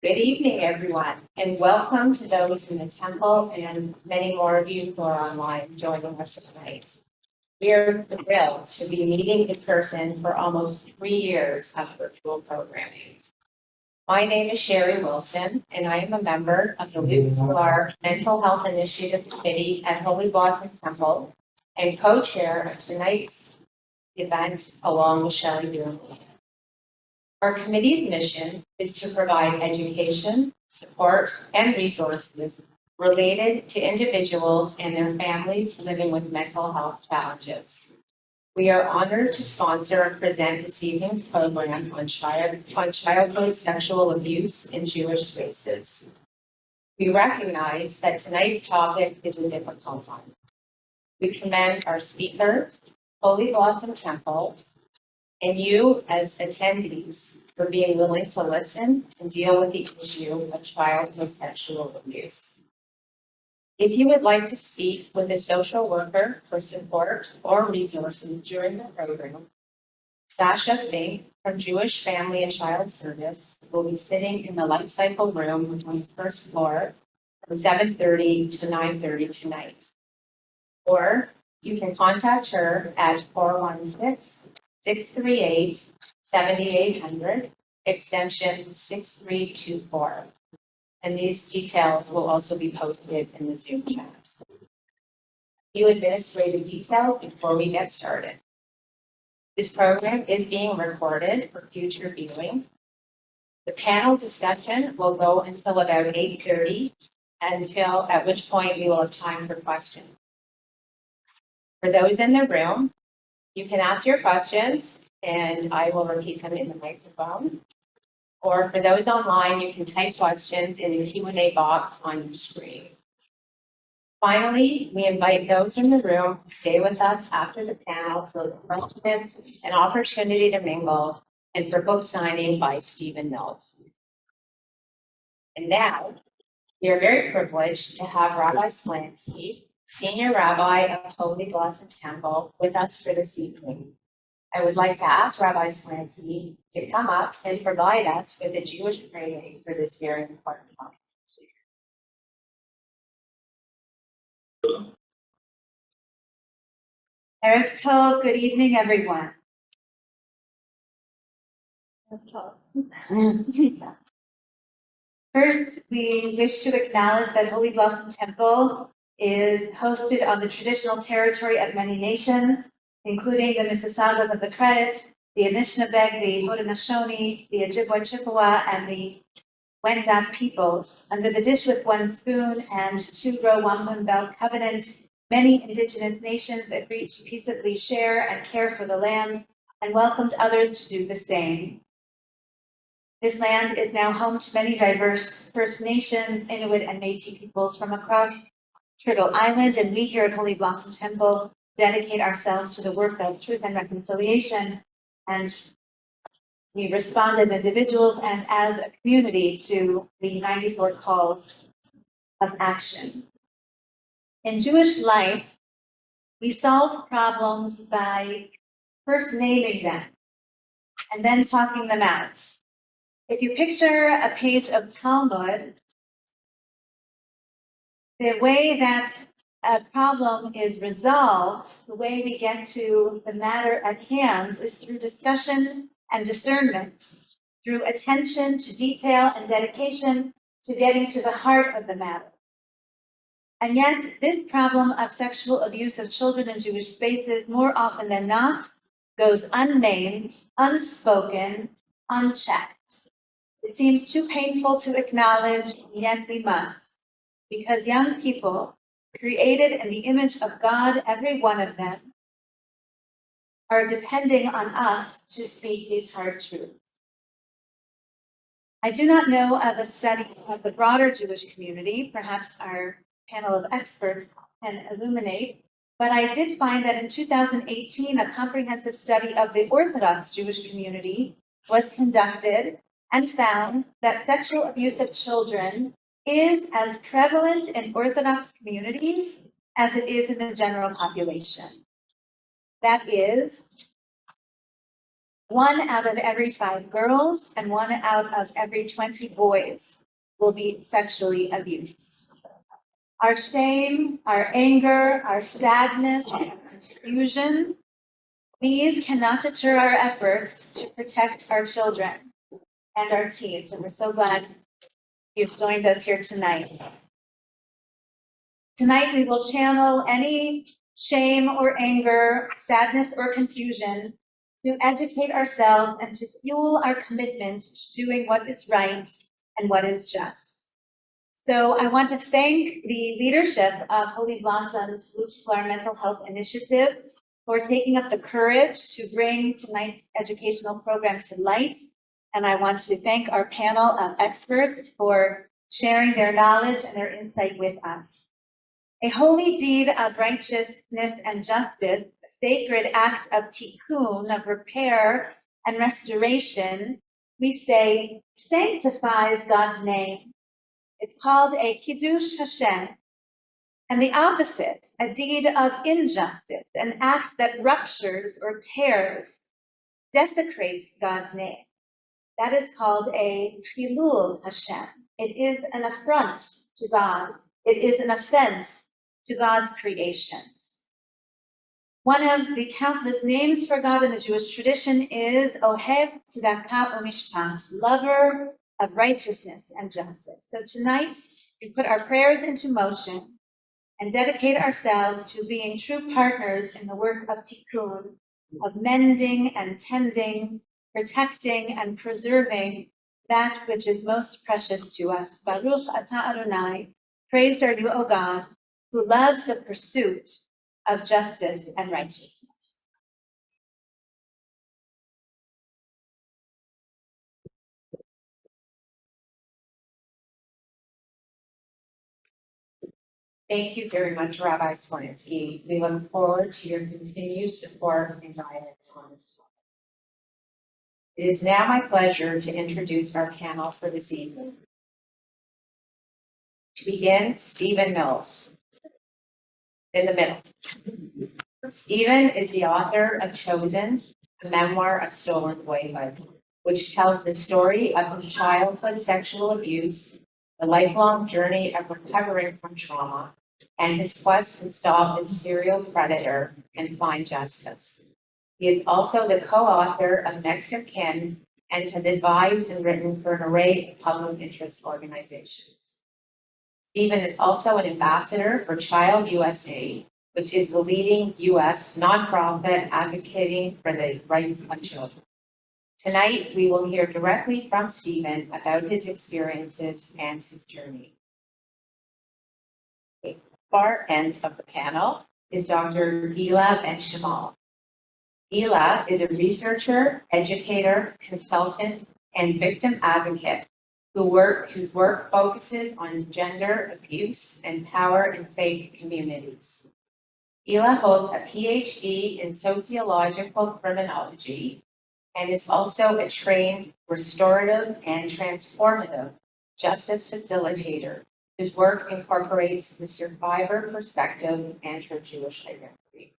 Good evening, everyone, and welcome to those in the temple and many more of you who are online joining us tonight. We are thrilled to be meeting in person for almost 3 years of virtual programming. My name is Sherry Wilson, and I am a member of the Sklar Mental Health Initiative Committee at Holy Blossom Temple and co-chair of tonight's event along with Shelley Durham. Our committee's mission is to provide education, support, and resources related to individuals and their families living with mental health challenges. We are honored to sponsor and present this evening's program on childhood sexual abuse in Jewish spaces. We recognize that tonight's topic is a difficult one. We commend our speakers, Holy Blossom Temple, and you as attendees for being willing to listen and deal with the issue of childhood sexual abuse. If you would like to speak with a social worker for support or resources during the program, Sasha Fink from Jewish Family and Child Service will be sitting in the life cycle room on the first floor from 7:30 to 9:30 tonight. Or you can contact her at 416-638-7800, extension 6324. And these details will also be posted in the Zoom chat. A few administrative details before we get started. This program is being recorded for future viewing. The panel discussion will go until about 8:30, at which point we will have time for questions. For those in the room, you can ask your questions and I will repeat them in the microphone. Or for those online, you can type questions in the Q&A box on your screen. Finally, we invite those in the room to stay with us after the panel for refreshments, an opportunity to mingle, and for book signing by Stephen Mills. And now, we are very privileged to have Rabbi Slansky, Senior Rabbi of Holy Blossom Temple, with us for this evening. I would like to ask Rabbi Slansky to come up and provide us with a Jewish praying for this very important topic. Erev Tov, good evening, everyone. First, we wish to acknowledge that Holy Blossom Temple is hosted on the traditional territory of many nations, including the Mississaugas of the Credit, the Anishinabeg, the Haudenosaunee, the Ojibwe Chippewa, and the Wendat peoples. Under the dish with one spoon and two-row wampum belt covenant, many indigenous nations agreed to peaceably share and care for the land and welcomed others to do the same. This land is now home to many diverse First Nations, Inuit, and Métis peoples from across Turtle Island, and we here at Holy Blossom Temple dedicate ourselves to the work of truth and reconciliation, and we respond as individuals and as a community to the 94 calls of action. In Jewish life, we solve problems by first naming them and then talking them out. If you picture a page of Talmud, the way that a problem is resolved, the way we get to the matter at hand, is through discussion and discernment, through attention to detail and dedication to getting to the heart of the matter. And yet, this problem of sexual abuse of children in Jewish spaces, more often than not, goes unnamed, unspoken, unchecked. It seems too painful to acknowledge, yet we must, because young people, created in the image of God, every one of them, are depending on us to speak these hard truths. I do not know of a study of the broader Jewish community, perhaps our panel of experts can illuminate, but I did find that in 2018, a comprehensive study of the Orthodox Jewish community was conducted and found that sexual abuse of children is as prevalent in Orthodox communities as it is in the general population. That is, 1 out of every 5 girls and 1 out of every 20 boys will be sexually abused. Our shame, our anger, our sadness, and confusion, these cannot deter our efforts to protect our children and our teens. And we're so glad you've joined us here tonight. Tonight, we will channel any shame or anger, sadness or confusion to educate ourselves and to fuel our commitment to doing what is right and what is just. So I want to thank the leadership of Holy Blossom's Sklar Mental Health Initiative for taking up the courage to bring tonight's educational program to light. And I want to thank our panel of experts for sharing their knowledge and their insight with us. A holy deed of righteousness and justice, a sacred act of tikkun, of repair and restoration, we say, sanctifies God's name. It's called a kiddush Hashem. And the opposite, a deed of injustice, an act that ruptures or tears, desecrates God's name. That is called a chilul Hashem. It is an affront to God. It is an offense to God's creations. One of the countless names for God in the Jewish tradition is Ohev Tzedakah Umishpat, lover of righteousness and justice. So tonight, we put our prayers into motion and dedicate ourselves to being true partners in the work of tikkun, of mending and tending, protecting and preserving that which is most precious to us. Baruch atah Adonai, praised are you, O God, who loves the pursuit of justice and righteousness. Thank you very much, Rabbi Slansky. We look forward to your continued support and guidance on this topic. It is now my pleasure to introduce our panel for this evening. To begin, Stephen Mills. In the middle. Stephen is the author of Chosen, a memoir of stolen boyhood, which tells the story of his childhood sexual abuse, the lifelong journey of recovering from trauma, and his quest to stop a serial predator and find justice. He is also the co-author of Next of Kin and has advised and written for an array of public interest organizations. Stephen is also an ambassador for Child USA, which is the leading U.S. nonprofit advocating for the rights of children. Tonight, we will hear directly from Stephen about his experiences and his journey. The far end of the panel is Dr. Gila Ben-Shamal. Gila is a researcher, educator, consultant, and victim advocate whose work focuses on gender abuse and power in faith communities. Gila holds a PhD in sociological criminology and is also a trained restorative and transformative justice facilitator whose work incorporates the survivor perspective and her Jewish identity.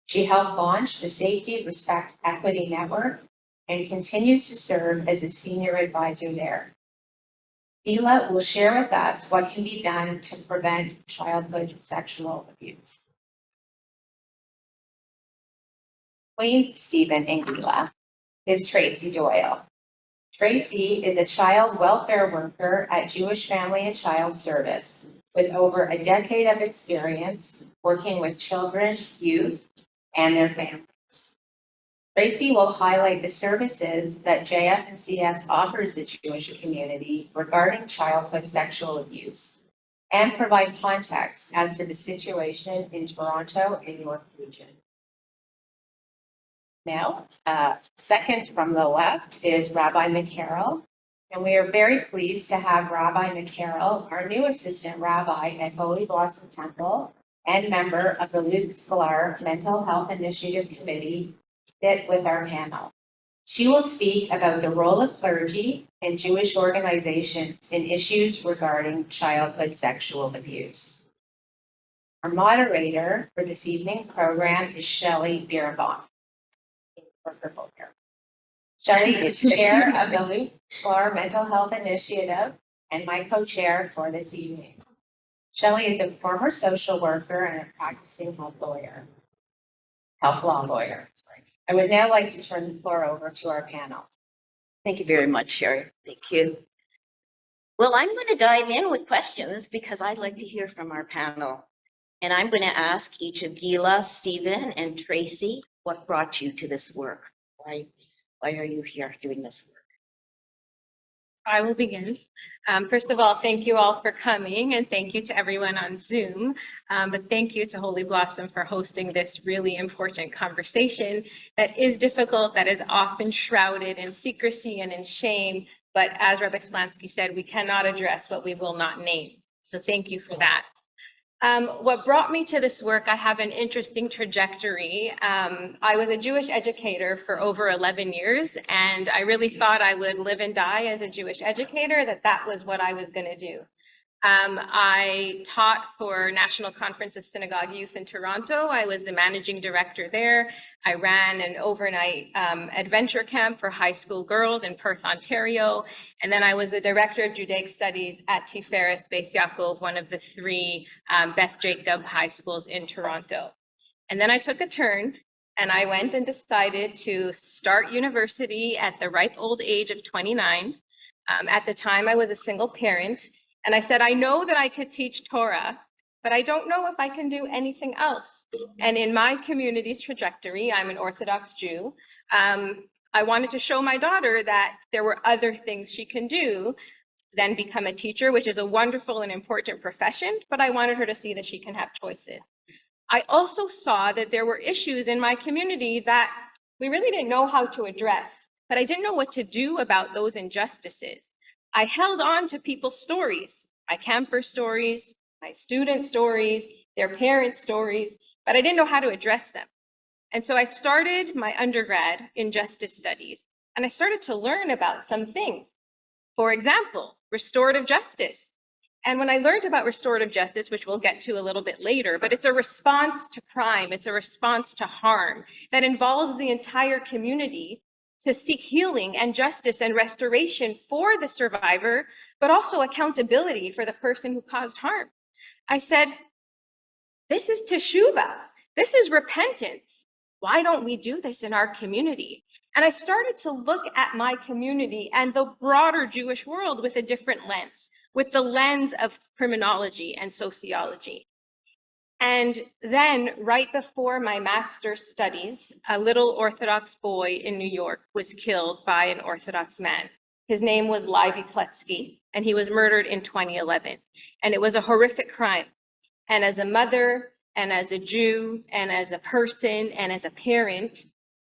She helped launch the Safety, Respect, Equity Network and continues to serve as a senior advisor there. Gila will share with us what can be done to prevent childhood sexual abuse. Between Stephen and Gila is Tracy Doyle. Tracy is a child welfare worker at Jewish Family and Child Service with over a decade of experience working with children, youth, and their families. Tracy will highlight the services that JFNCS offers the Jewish community regarding childhood sexual abuse and provide context as to the situation in Toronto and York region. Now, second from the left is Rabbi McCarroll, and we are very pleased to have Rabbi McCarroll, our new assistant rabbi at Holy Blossom Temple and member of the Luke Sklar Mental Health Initiative Committee, sit with our panel. She will speak about the role of clergy and Jewish organizations in issues regarding childhood sexual abuse. Our moderator for this evening's program is Shelley Bierbaum. Shelley is chair of the Sklar Mental Health Initiative and my co-chair for this evening. Shelley is a former social worker and a practicing health law lawyer. I would now like to turn the floor over to our panel. Thank you very much, Sherry. Thank you. Well, I'm going to dive in with questions because I'd like to hear from our panel. And I'm going to ask each of Gila, Stephen, and Tracy, what brought you to this work? Why are you here doing this work? I will begin. First of all, thank you all for coming, and thank you to everyone on Zoom. But thank you to Holy Blossom for hosting this really important conversation that is difficult, that is often shrouded in secrecy and in shame. But as Rabbi Splansky said, we cannot address what we will not name. So thank you for that. What brought me to this work, I have an interesting trajectory. I was a Jewish educator for over 11 years, and I really thought I would live and die as a Jewish educator, that was what I was going to do. I taught for National Conference of Synagogue Youth in Toronto. I was the managing director there. I ran an overnight adventure camp for high school girls in Perth, Ontario. And then I was the director of Judaic Studies at Tiferes Beis Yaakov, one of the three Beth Jacob high schools in Toronto. And then I took a turn and I went and decided to start university at the ripe old age of 29. At the time, I was a single parent. And I said, I know that I could teach Torah, but I don't know if I can do anything else. And in my community's trajectory, I'm an Orthodox Jew. I wanted to show my daughter that there were other things she can do than become a teacher, which is a wonderful and important profession, but I wanted her to see that she can have choices. I also saw that there were issues in my community that we really didn't know how to address, but I didn't know what to do about those injustices. I held on to people's stories, my camper stories, my student stories, their parents' stories, but I didn't know how to address them. And so I started my undergrad in justice studies, and I started to learn about some things. For example, restorative justice. And when I learned about restorative justice, which we'll get to a little bit later, but it's a response to crime, it's a response to harm that involves the entire community to seek healing and justice and restoration for the survivor, but also accountability for the person who caused harm. I said, this is teshuvah. This is repentance. Why don't we do this in our community? And I started to look at my community and the broader Jewish world with a different lens, with the lens of criminology and sociology. And then right before my master's studies, a little Orthodox boy in New York was killed by an Orthodox man. His name was Levi Pletsky, and he was murdered in 2011. And it was a horrific crime. And as a mother, and as a Jew, and as a person, and as a parent,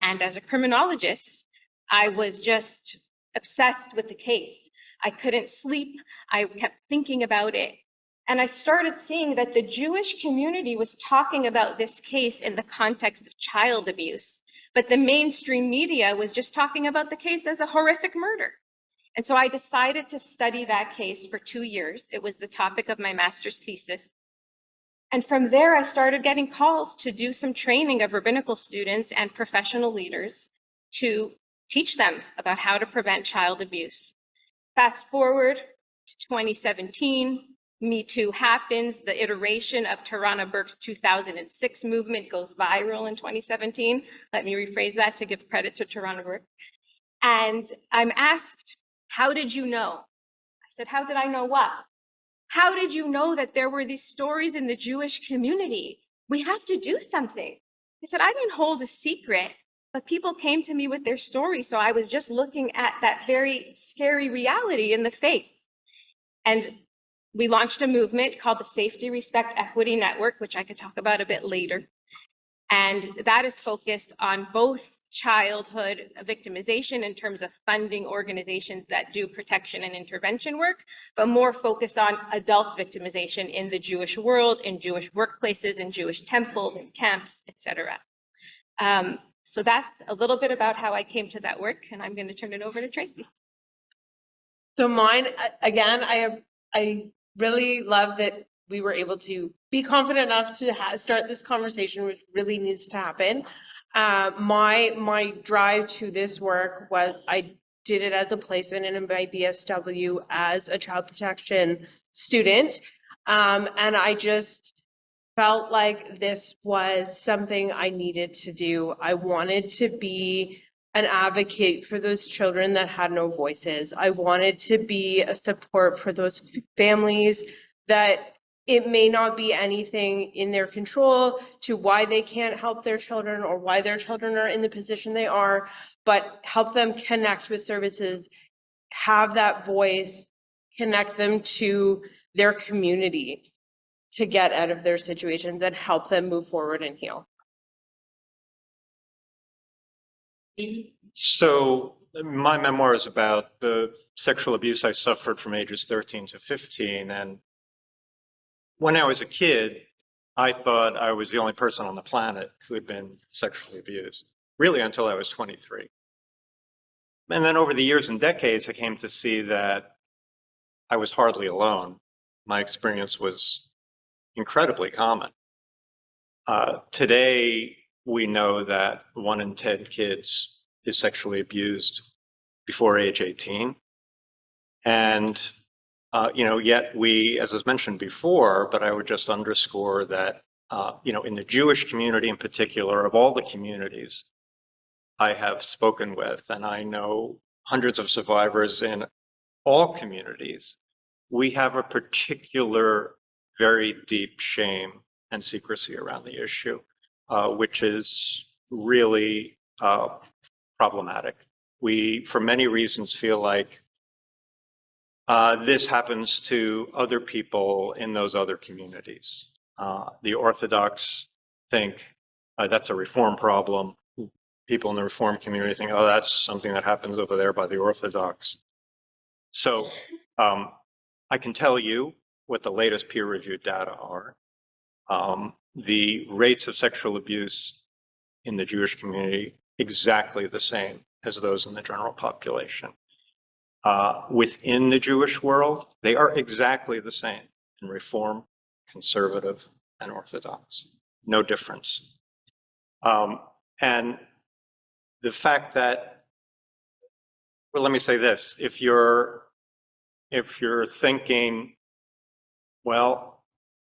and as a criminologist, I was just obsessed with the case. I couldn't sleep. I kept thinking about it. And I started seeing that the Jewish community was talking about this case in the context of child abuse, but the mainstream media was just talking about the case as a horrific murder. And so I decided to study that case for 2 years. It was the topic of my master's thesis. And from there, I started getting calls to do some training of rabbinical students and professional leaders to teach them about how to prevent child abuse. Fast forward to 2017, Me Too happens. The iteration of Tarana Burke's 2006 movement goes viral in 2017. Let me rephrase that to give credit to Tarana Burke. And I'm asked, how did you know? I said, how did I know what? How did you know that there were these stories in the Jewish community? We have to do something. I said, I didn't hold a secret, but people came to me with their stories. So I was just looking at that very scary reality in the face. And we launched a movement called the Safety, Respect, Equity Network, which I could talk about a bit later. And that is focused on both childhood victimization in terms of funding organizations that do protection and intervention work, but more focused on adult victimization in the Jewish world, in Jewish workplaces, in Jewish temples and camps, etc. So that's a little bit about how I came to that work, and I'm going to turn it over to Tracy. So mine, again, I really love that we were able to be confident enough to start this conversation, which really needs to happen. My drive to this work was I did it as a placement in my BSW as a child protection student. And I just felt like this was something I needed to do. I wanted to be an advocate for those children that had no voices. I wanted to be a support for those families that it may not be anything in their control to why they can't help their children or why their children are in the position they are, but help them connect with services, have that voice, connect them to their community to get out of their situations and help them move forward and heal. So my memoir is about the sexual abuse I suffered from ages 13 to 15. And when I was a kid, I thought I was the only person on the planet who had been sexually abused, really until I was 23. And then over the years and decades, I came to see that I was hardly alone. My experience was incredibly common. Today, we know that 1 in 10 kids is sexually abused before age 18. And, yet we, as was mentioned before, but I would just underscore that, in the Jewish community in particular, of all the communities I have spoken with, and I know hundreds of survivors in all communities, we have a particular, very deep shame and secrecy around the issue, which is really problematic. We, for many reasons, feel like this happens to other people in those other communities. The Orthodox think that's a Reform problem. People in the Reform community think, oh, that's something that happens over there by the Orthodox. So I can tell you what the latest peer-reviewed data are. The rates of sexual abuse in the Jewish community exactly the same as those in the general population. Within the Jewish world, they are exactly the same in Reform, Conservative, and Orthodox. No difference. And the fact that, well, let me say this: if you're thinking, well,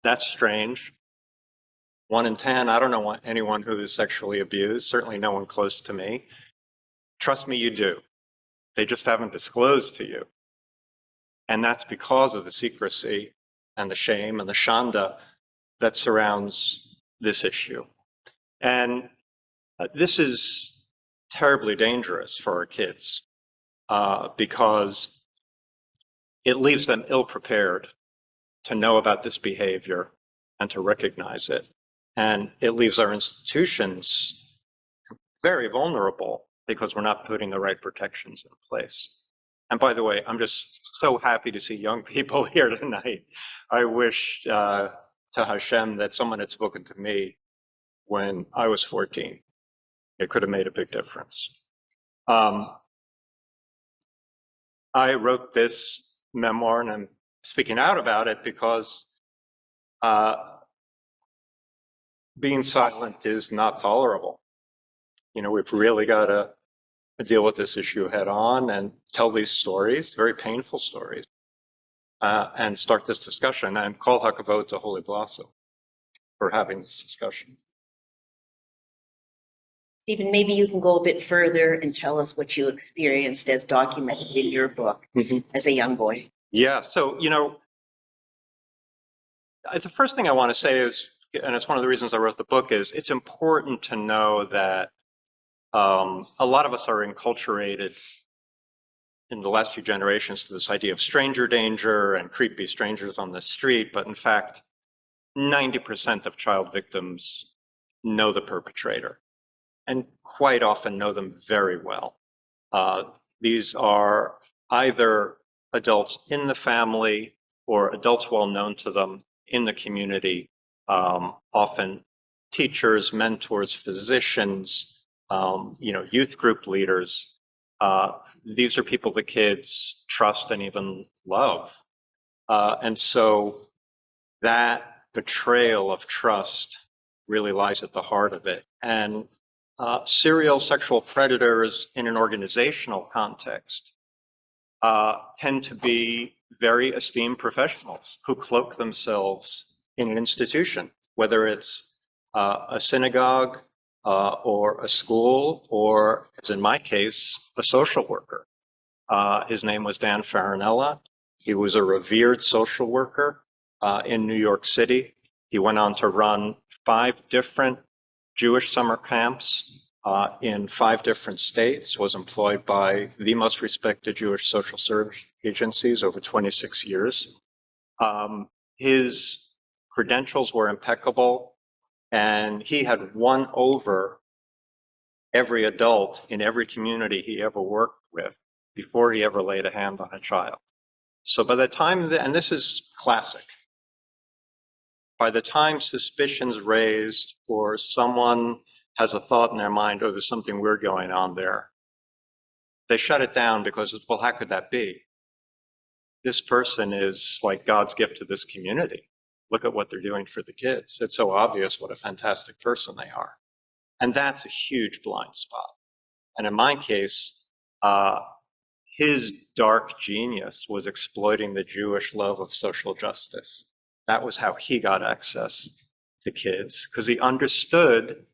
that's strange. 1 in 10, I don't know anyone who is sexually abused, certainly no one close to me. Trust me, you do. They just haven't disclosed to you. And that's because of the secrecy and the shame and the shanda that surrounds this issue. And this is terribly dangerous for our kids because it leaves them ill-prepared to know about this behavior and to recognize it. And it leaves our institutions very vulnerable because we're not putting the right protections in place. And by the way, I'm just so happy to see young people here tonight. I wish to Hashem that someone had spoken to me when I was 14. It could have made a big difference. I wrote this memoir, and I'm speaking out about it because being silent is not tolerable. We've really got to deal with this issue head on and tell these stories, very painful stories, and start this discussion. And call hakavod to Holy Blossom for having this discussion. Stephen, maybe you can go a bit further and tell us what you experienced as documented in your book as a young boy. Yeah, so, the first thing I want to say is, and it's one of the reasons I wrote the book, is it's important to know that a lot of us are enculturated in the last few generations to this idea of stranger danger and creepy strangers on the street. But in fact, 90% of child victims know the perpetrator and quite often know them very well. These are either adults in the family or adults well known to them in the community, often teachers, mentors, physicians, youth group leaders. These are people the kids trust and even love. And so that betrayal of trust really lies at the heart of it. And serial sexual predators in an organizational context tend to be very esteemed professionals who cloak themselves in an institution, whether it's a synagogue or a school, or, as in my case, a social worker. His name was Dan Farinella. He was a revered social worker in New York City. He went on to run 5 different Jewish summer camps in 5 different states, was employed by the most respected Jewish social service agencies over 26 years. His credentials were impeccable, and he had won over every adult in every community he ever worked with before he ever laid a hand on a child. So by the time, and this is classic, by the time suspicion's raised or someone has a thought in their mind, oh, there's something weird going on there, they shut it down because, well, how could that be? This person is like God's gift to this community. Look at what they're doing for the kids. It's so obvious what a fantastic person they are. And that's a huge blind spot. And in my case, his dark genius was exploiting the Jewish love of social justice. That was how he got access to kids, because he understood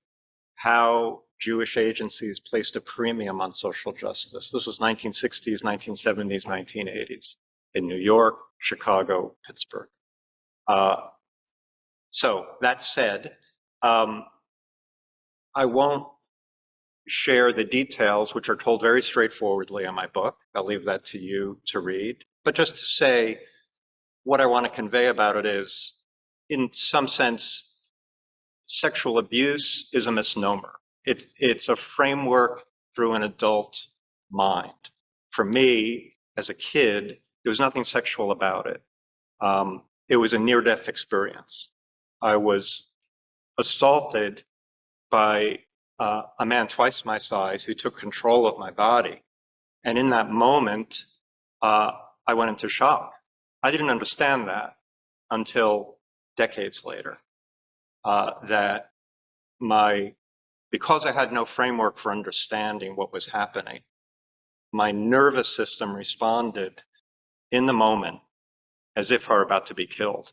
how Jewish agencies placed a premium on social justice. This was 1960s, 1970s, 1980s in New York, Chicago, Pittsburgh. So that said, I won't share the details, which are told very straightforwardly in my book. I'll leave that to you to read. But just to say, what I want to convey about it is, in some sense, sexual abuse is a misnomer. It's a framework through an adult mind. For me, as a kid, there was nothing sexual about it. It was a near-death experience. I was assaulted by a man twice my size who took control of my body. And in that moment, I went into shock. I didn't understand that until decades later, that because I had no framework for understanding what was happening, my nervous system responded in the moment as if I were about to be killed.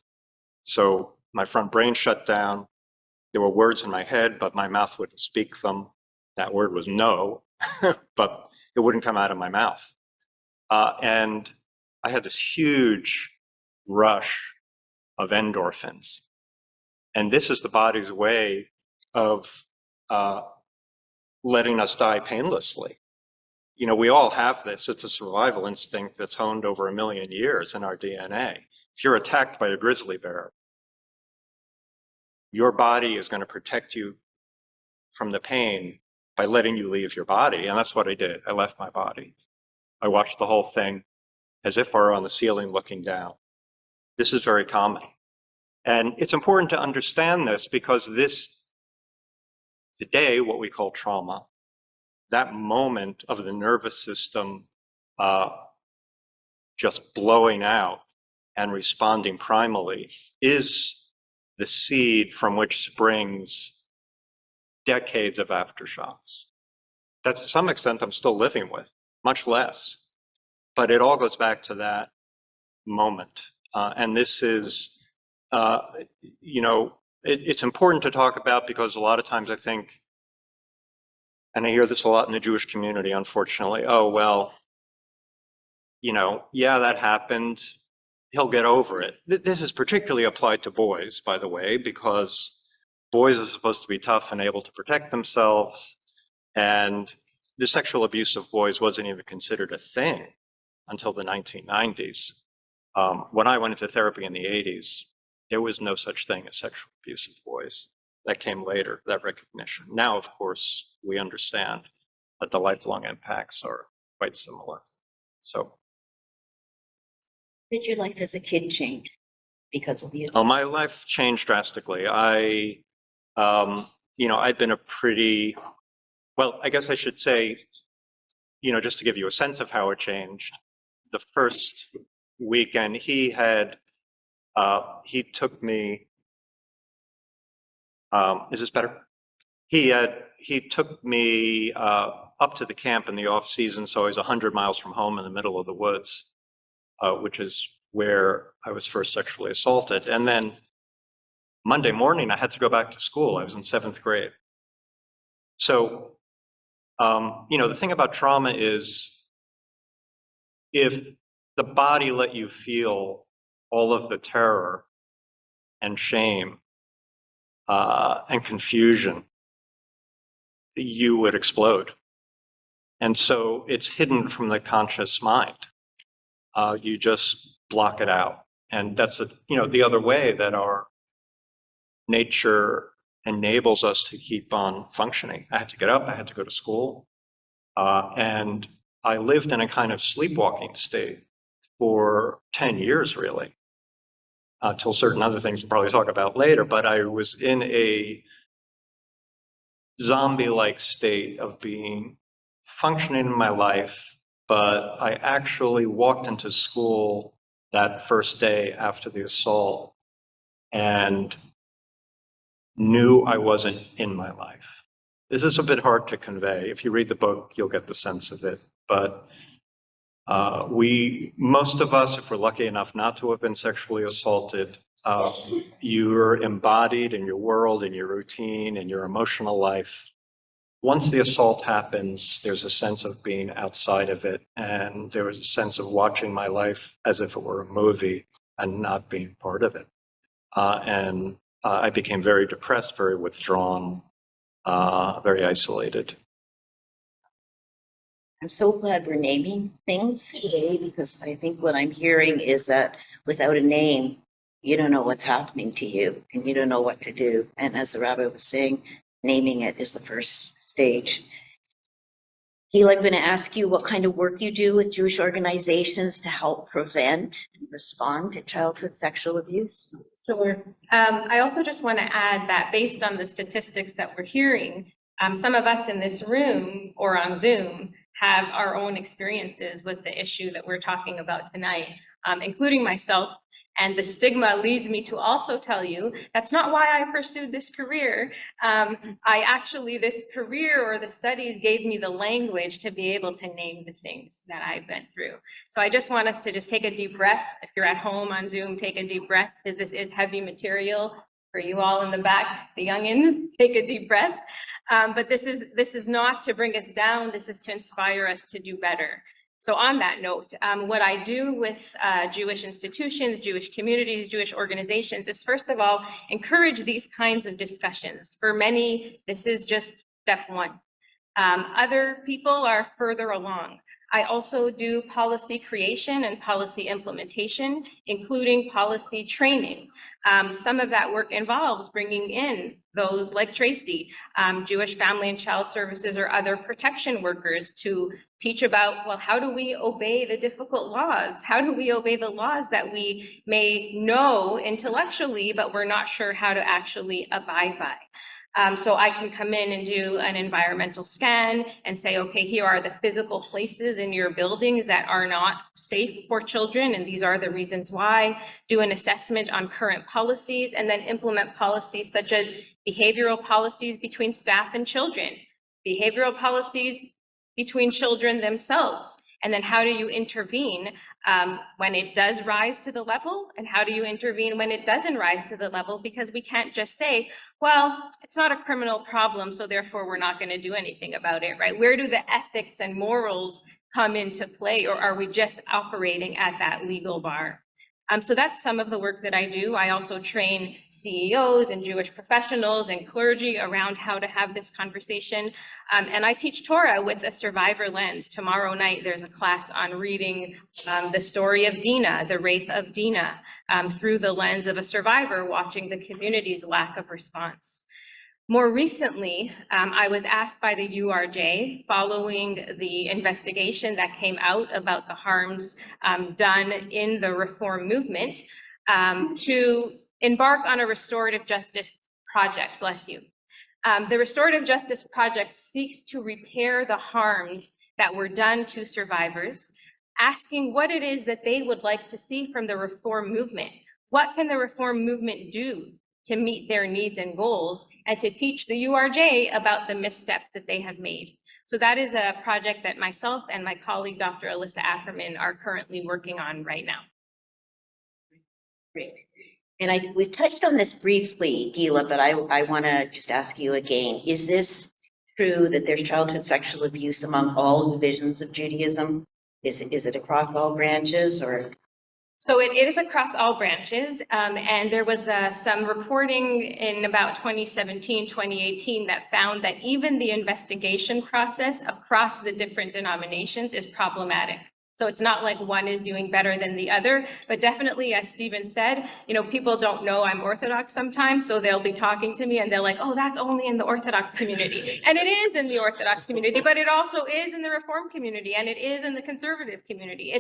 So my front brain shut down. There were words in my head, but my mouth wouldn't speak them. That word was no, but it wouldn't come out of my mouth. And I had this huge rush of endorphins. And this is the body's way of letting us die painlessly. You know, we all have this. It's a survival instinct that's honed over 1 million years in our DNA. If you're attacked by a grizzly bear, your body is going to protect you from the pain by letting you leave your body. And that's what I did. I left my body. I watched the whole thing as if I were on the ceiling looking down. This is very common. And it's important to understand this because today, what we call trauma, that moment of the nervous system just blowing out and responding primally is the seed from which springs decades of aftershocks. That to some extent I'm still living with, much less. But it all goes back to that moment. And this is, it's important to talk about because a lot of times I think, and I hear this a lot in the Jewish community, unfortunately, oh, well, yeah, that happened. He'll get over it. This is particularly applied to boys, by the way, because boys are supposed to be tough and able to protect themselves. And the sexual abuse of boys wasn't even considered a thing until the 1990s. When I went into therapy in the 80s, there was no such thing as sexual abuse of boys. That came later, that recognition. Now, of course, we understand that the lifelong impacts are quite similar. So. Did your life as a kid change because of you? Oh, my life changed drastically. I'd been a pretty, well, I guess I should say, just to give you a sense of how it changed, the first weekend he took me, is this better? he took me up to the camp in the off season, so I was 100 miles from home in the middle of the woods, which is where I was first sexually assaulted. And then Monday morning, I had to go back to school. I was in 7th grade. So, the thing about trauma is if the body let you feel all of the terror and shame and confusion, you would explode. And so it's hidden from the conscious mind. You just block it out. And that's the other way that our nature enables us to keep on functioning. I had to get up, I had to go to school, and I lived in a kind of sleepwalking state for 10 years, really, till certain other things we'll probably talk about later. But I was in a zombie-like state of being functioning in my life, but I actually walked into school that first day after the assault and knew I wasn't in my life. This is a bit hard to convey. If you read the book, you'll get the sense of it. But most of us, if we're lucky enough not to have been sexually assaulted, you're embodied in your world, in your routine, in your emotional life. Once the assault happens, there's a sense of being outside of it. And there was a sense of watching my life as if it were a movie and not being part of it. And I became very depressed, very withdrawn, very isolated. I'm so glad we're naming things today, because I think what I'm hearing is that without a name, you don't know what's happening to you and you don't know what to do. And as the rabbi was saying, naming it is the first stage. Gil, I'm going to ask you what kind of work you do with Jewish organizations to help prevent and respond to childhood sexual abuse. Sure. I also just want to add that based on the statistics that we're hearing, some of us in this room or on Zoom have our own experiences with the issue that we're talking about tonight, including myself. And the stigma leads me to also tell you that's not why I pursued this career. This career or the studies gave me the language to be able to name the things that I've been through. So I just want us to just take a deep breath. If you're at home on Zoom, take a deep breath, because this is heavy material. For you all in the back, the youngins, take a deep breath. But this is not to bring us down. This is to inspire us to do better. So on that note, what I do with Jewish institutions, Jewish communities, Jewish organizations is, first of all, encourage these kinds of discussions. For many, this is just step one. Other people are further along. I also do policy creation and policy implementation, including policy training. Some of that work involves bringing in those like Tracy, Jewish Family and Child Services or other protection workers to teach about, well, how do we obey the difficult laws? How do we obey the laws that we may know intellectually, but we're not sure how to actually abide by? So I can come in and do an environmental scan and say, okay, here are the physical places in your buildings that are not safe for children, and these are the reasons why. Do an assessment on current policies, and then implement policies such as behavioral policies between staff and children, behavioral policies between children themselves. And then how do you intervene when it does rise to the level, and how do you intervene when it doesn't rise to the level? Because we can't just say, well, it's not a criminal problem, so therefore we're not going to do anything about it, right? Where do the ethics and morals come into play, or are we just operating at that legal bar? So that's some of the work that I do. I also train CEOs and Jewish professionals and clergy around how to have this conversation. And I teach Torah with a survivor lens. Tomorrow night, there's a class on reading the story of Dinah, the rape of Dinah, through the lens of a survivor watching the community's lack of response. More recently, I was asked by the URJ, following the investigation that came out about the harms done in the reform movement, to embark on a restorative justice project. Bless you. The restorative justice project seeks to repair the harms that were done to survivors, asking what it is that they would like to see from the reform movement. What can the reform movement do to meet their needs and goals and to teach the URJ about the missteps that they have made. So that is a project that myself and my colleague, Dr. Alyssa Ackerman, are currently working on right now. Great. And we've touched on this briefly, Gila, but I want to just ask you again, is this true that there's childhood sexual abuse among all divisions of Judaism? Is it across all branches or? So it is across all branches, and there was some reporting in about 2017, 2018 that found that even the investigation process across the different denominations is problematic. So it's not like one is doing better than the other, but definitely, as Stephen said, people don't know I'm Orthodox sometimes, so they'll be talking to me and they're like, oh, that's only in the Orthodox community. And it is in the Orthodox community, but it also is in the Reform community, and it is in the conservative community.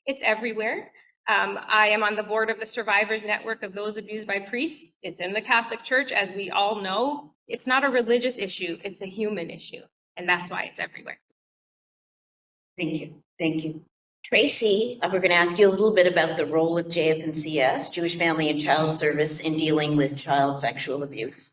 It's everywhere. I am on the board of the Survivors Network of Those Abused by Priests. It's in the Catholic Church, as we all know. It's not a religious issue, it's a human issue, and that's why it's everywhere. Thank you. Thank you. Tracy, we're going to ask you a little bit about the role of JFNCS, Jewish Family and Child Service, in dealing with child sexual abuse.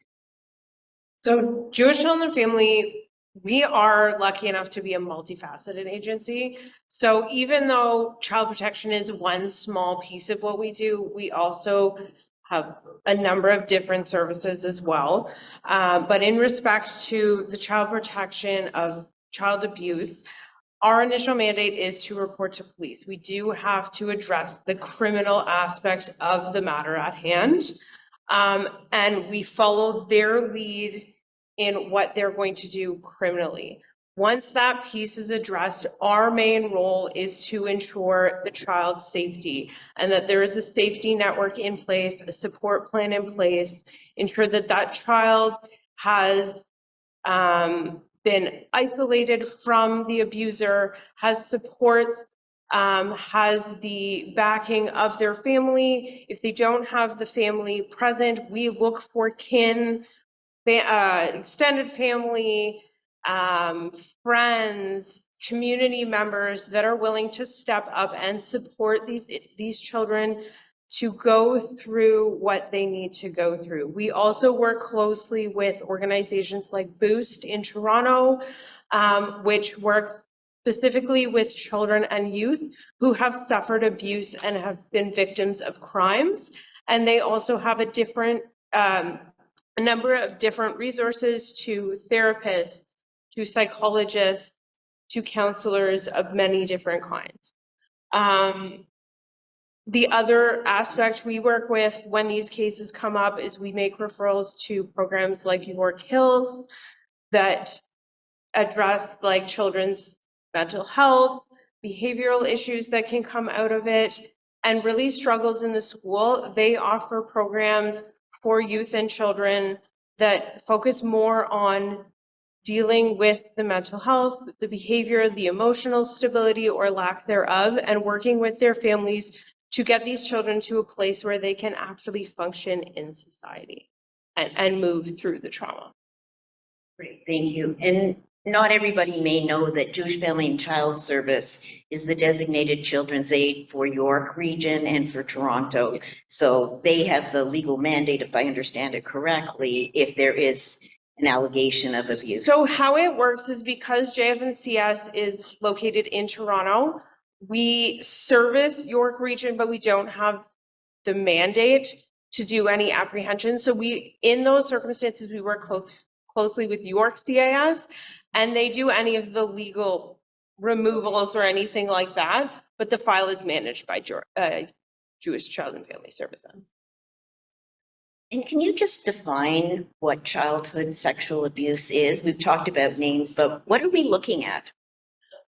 So Jewish Children and Family, we are lucky enough to be a multifaceted agency. So even though child protection is one small piece of what we do, we also have a number of different services as well. But in respect to the child protection of child abuse, our initial mandate is to report to police. We do have to address the criminal aspect of the matter at hand. And we follow their lead in what they're going to do criminally. Once that piece is addressed, our main role is to ensure the child's safety and that there is a safety network in place, a support plan in place, ensure that that child has been isolated from the abuser, has supports, has the backing of their family. If they don't have the family present, we look for kin, extended family, friends, community members that are willing to step up and support these children to go through what they need to go through. We also work closely with organizations like Boost in Toronto, which works specifically with children and youth who have suffered abuse and have been victims of crimes. And they also have a number of different resources to therapists, to psychologists, to counselors of many different kinds. The other aspect we work with when these cases come up is we make referrals to programs like York Hills that address like children's mental health, behavioral issues that can come out of it, and really struggles in the school. They offer programs for youth and children that focus more on dealing with the mental health, the behavior, the emotional stability or lack thereof, and working with their families to get these children to a place where they can actually function in society and move through the trauma. Great, thank you. And not everybody may know that Jewish Family and Child Service is the designated children's aid for York Region and for Toronto. So they have the legal mandate, if I understand it correctly, if there is an allegation of abuse. So how it works is because JFNCS is located in Toronto, we service York Region, but we don't have the mandate to do any apprehension. So in those circumstances, we work closely with York CIS, and they do any of the legal removals or anything like that, but the file is managed by Jewish Child and Family Services. And can you just define what childhood sexual abuse is? We've talked about names, but what are we looking at?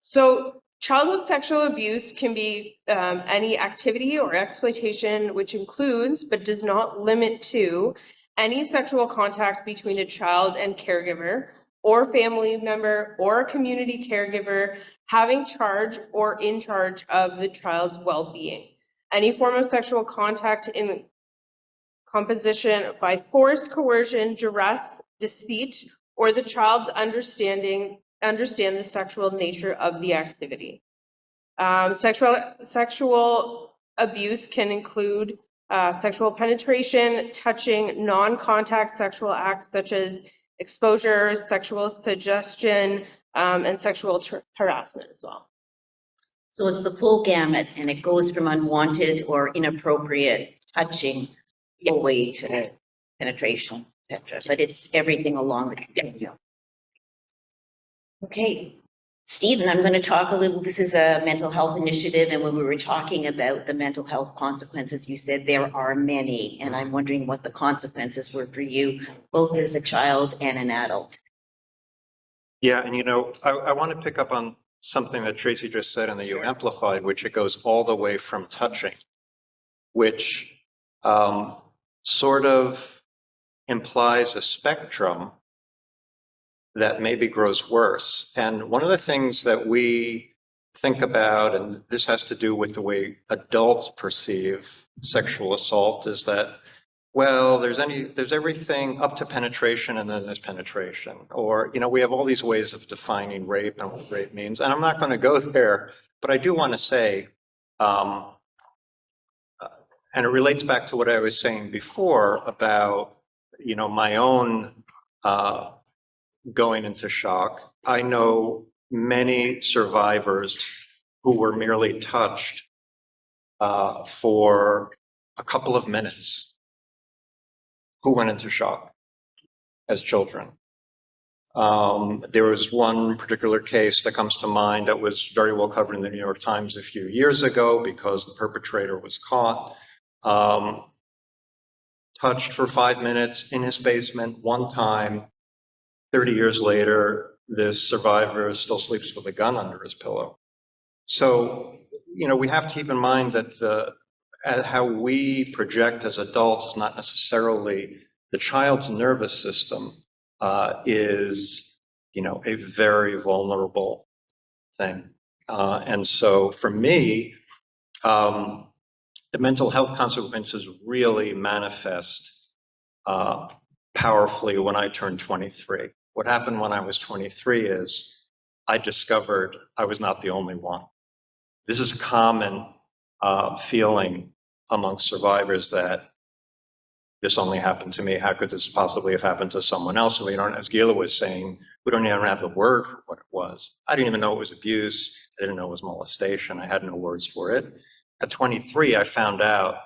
So childhood sexual abuse can be any activity or exploitation which includes, but does not limit to, any sexual contact between a child and caregiver or family member or a community caregiver having charge or in charge of the child's well-being. Any form of sexual contact in composition by force, coercion, duress, deceit, or the child understand the sexual nature of the activity. Sexual abuse can include sexual penetration, touching, non-contact sexual acts such as exposure, sexual suggestion, and sexual harassment as well. So it's the full gamut, and it goes from unwanted or inappropriate touching all the way to penetration, etc. But it's everything along the continuum. Okay, Stephen, I'm going to talk a little. This is a mental health initiative, and when we were talking about the mental health consequences, you said there are many, and I'm wondering what the consequences were for you, both as a child and an adult. Yeah, and I want to pick up on something that Tracy just said and that you amplified, which it goes all the way from touching, which sort of implies a spectrum that maybe grows worse. And one of the things that we think about, and this has to do with the way adults perceive sexual assault, is that, well, there's everything up to penetration and then there's penetration. Or, we have all these ways of defining rape and what rape means. And I'm not going to go there, but I do want to say, and it relates back to what I was saying before about, my own going into shock. I know many survivors who were merely touched for a couple of minutes who went into shock as children. There was one particular case that comes to mind that was very well covered in the New York Times a few years ago because the perpetrator was caught, touched for 5 minutes in his basement one time. 30 years later, this survivor still sleeps with a gun under his pillow. So, we have to keep in mind that how we project as adults is not necessarily the child's nervous system is, a very vulnerable thing. And so for me, the mental health consequences really manifest powerfully when I turned 23. What happened when I was 23 is I discovered I was not the only one. This is a common feeling among survivors that this only happened to me. How could this possibly have happened to someone else? And we don't, as Gila was saying, we don't even have the word for what it was. I didn't even know it was abuse. I didn't know it was molestation. I had no words for it. At 23, I found out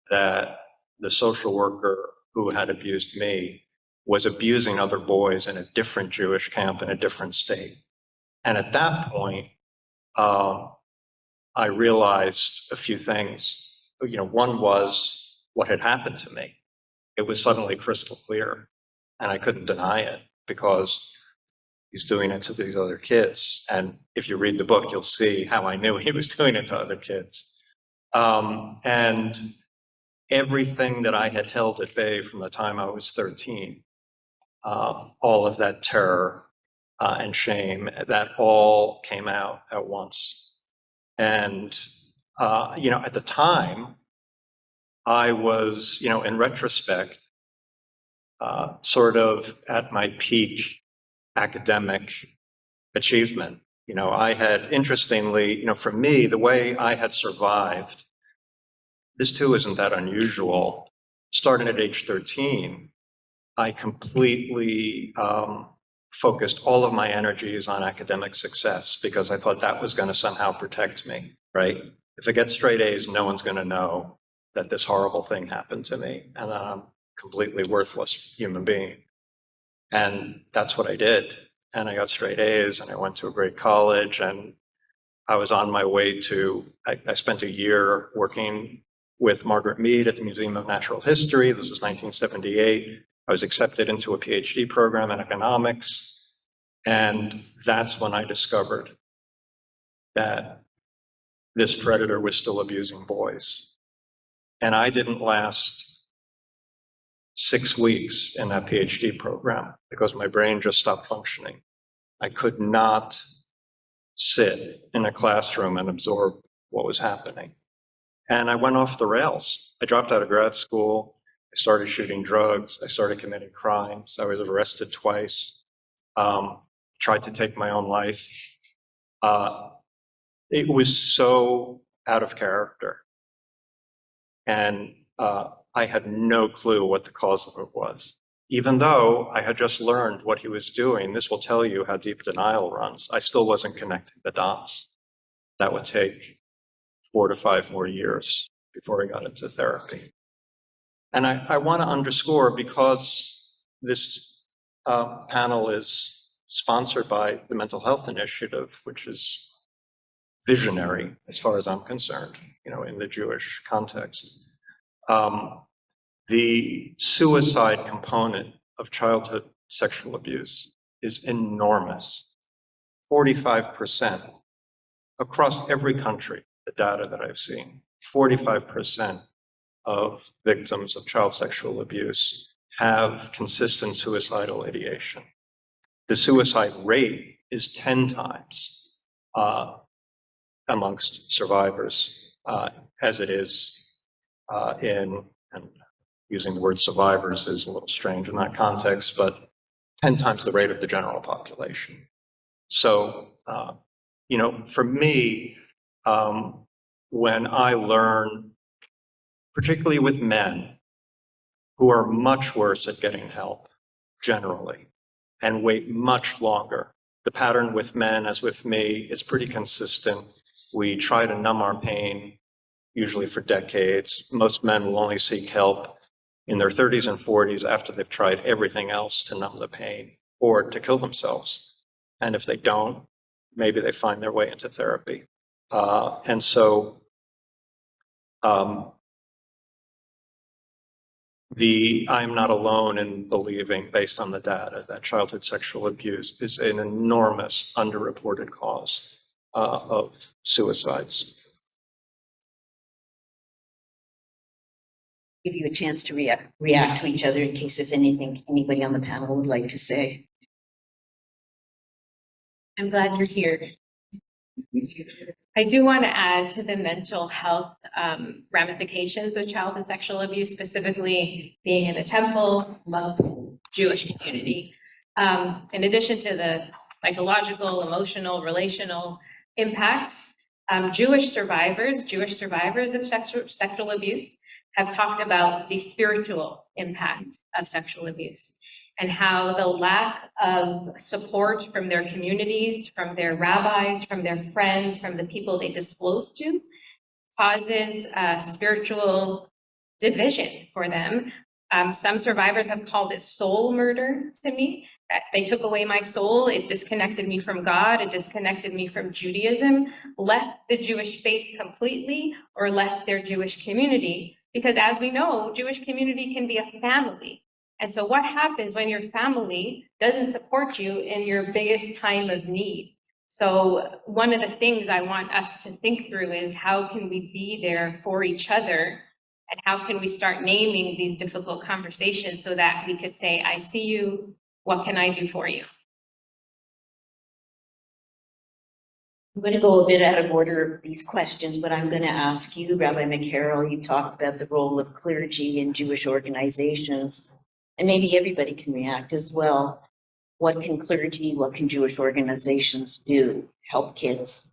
that the social worker who had abused me was abusing other boys in a different Jewish camp in a different state. And at that point, I realized a few things. One was what had happened to me. It was suddenly crystal clear, and I couldn't deny it because he's doing it to these other kids. And if you read the book, you'll see how I knew he was doing it to other kids. And everything that I had held at bay from the time I was 13, all of that terror and shame, that all came out at once. And, at the time, I was, in retrospect, sort of at my peak academic achievement. I had, interestingly, for me, the way I had survived, this too isn't that unusual. Starting at age 13, I completely focused all of my energies on academic success because I thought that was going to somehow protect me, right? If I get straight A's, no one's going to know that this horrible thing happened to me and that I'm a completely worthless human being. And that's what I did. And I got straight A's and I went to a great college and I was on my way to, I spent a year working with Margaret Mead at the Museum of Natural History. This was 1978. I was accepted into a PhD program in economics. And that's when I discovered that this predator was still abusing boys. And I didn't last 6 weeks in that PhD program because my brain just stopped functioning. I could not sit in a classroom and absorb what was happening. And I went off the rails. I dropped out of grad school. I started shooting drugs. I started committing crimes. I was arrested twice. Tried to take my own life. It was so out of character. And I had no clue what the cause of it was. Even though I had just learned what he was doing, this will tell you how deep denial runs. I still wasn't connecting the dots. That would take 4 to 5 more years before I got into therapy. And I want to underscore, because this panel is sponsored by the Mental Health Initiative, which is visionary as far as I'm concerned, in the Jewish context. The suicide component of childhood sexual abuse is enormous. 45% across every country, the data that I've seen, 45% of victims of child sexual abuse have consistent suicidal ideation. The suicide rate is 10 times amongst survivors as it is and using the word survivors is a little strange in that context, but 10 times the rate of the general population. So, for me, when I learn, particularly with men who are much worse at getting help generally and wait much longer, the pattern with men as with me is pretty consistent. We try to numb our pain, usually for decades. Most men will only seek help in their 30s and 40s after they've tried everything else to numb the pain or to kill themselves. And if they don't, maybe they find their way into therapy. And so I'm not alone in believing, based on the data, that childhood sexual abuse is an enormous underreported cause of suicides. Give you a chance to react to each other in case there's anything anybody on the panel would like to say. I'm glad you're here. I do want to add to the mental health ramifications of childhood sexual abuse, specifically being in the temple amongst Jewish community. In addition to the psychological, emotional, relational impacts, Jewish survivors of sexual abuse have talked about the spiritual impact of sexual abuse and how the lack of support from their communities, from their rabbis, from their friends, from the people they disclose to, causes spiritual division for them. Some survivors have called it soul murder to me. That they took away my soul, it disconnected me from God, it disconnected me from Judaism, left the Jewish faith completely, or left their Jewish community. Because as we know, Jewish community can be a family. And so what happens when your family doesn't support you in your biggest time of need? So one of the things I want us to think through is how can we be there for each other? And how can we start naming these difficult conversations so that we could say, I see you, what can I do for you? I'm going to go a bit out of order of these questions, but I'm going to ask you, Rabbi McCarroll, you talked about the role of clergy in Jewish organizations, and maybe everybody can react as well. What can clergy, what can Jewish organizations do to help kids?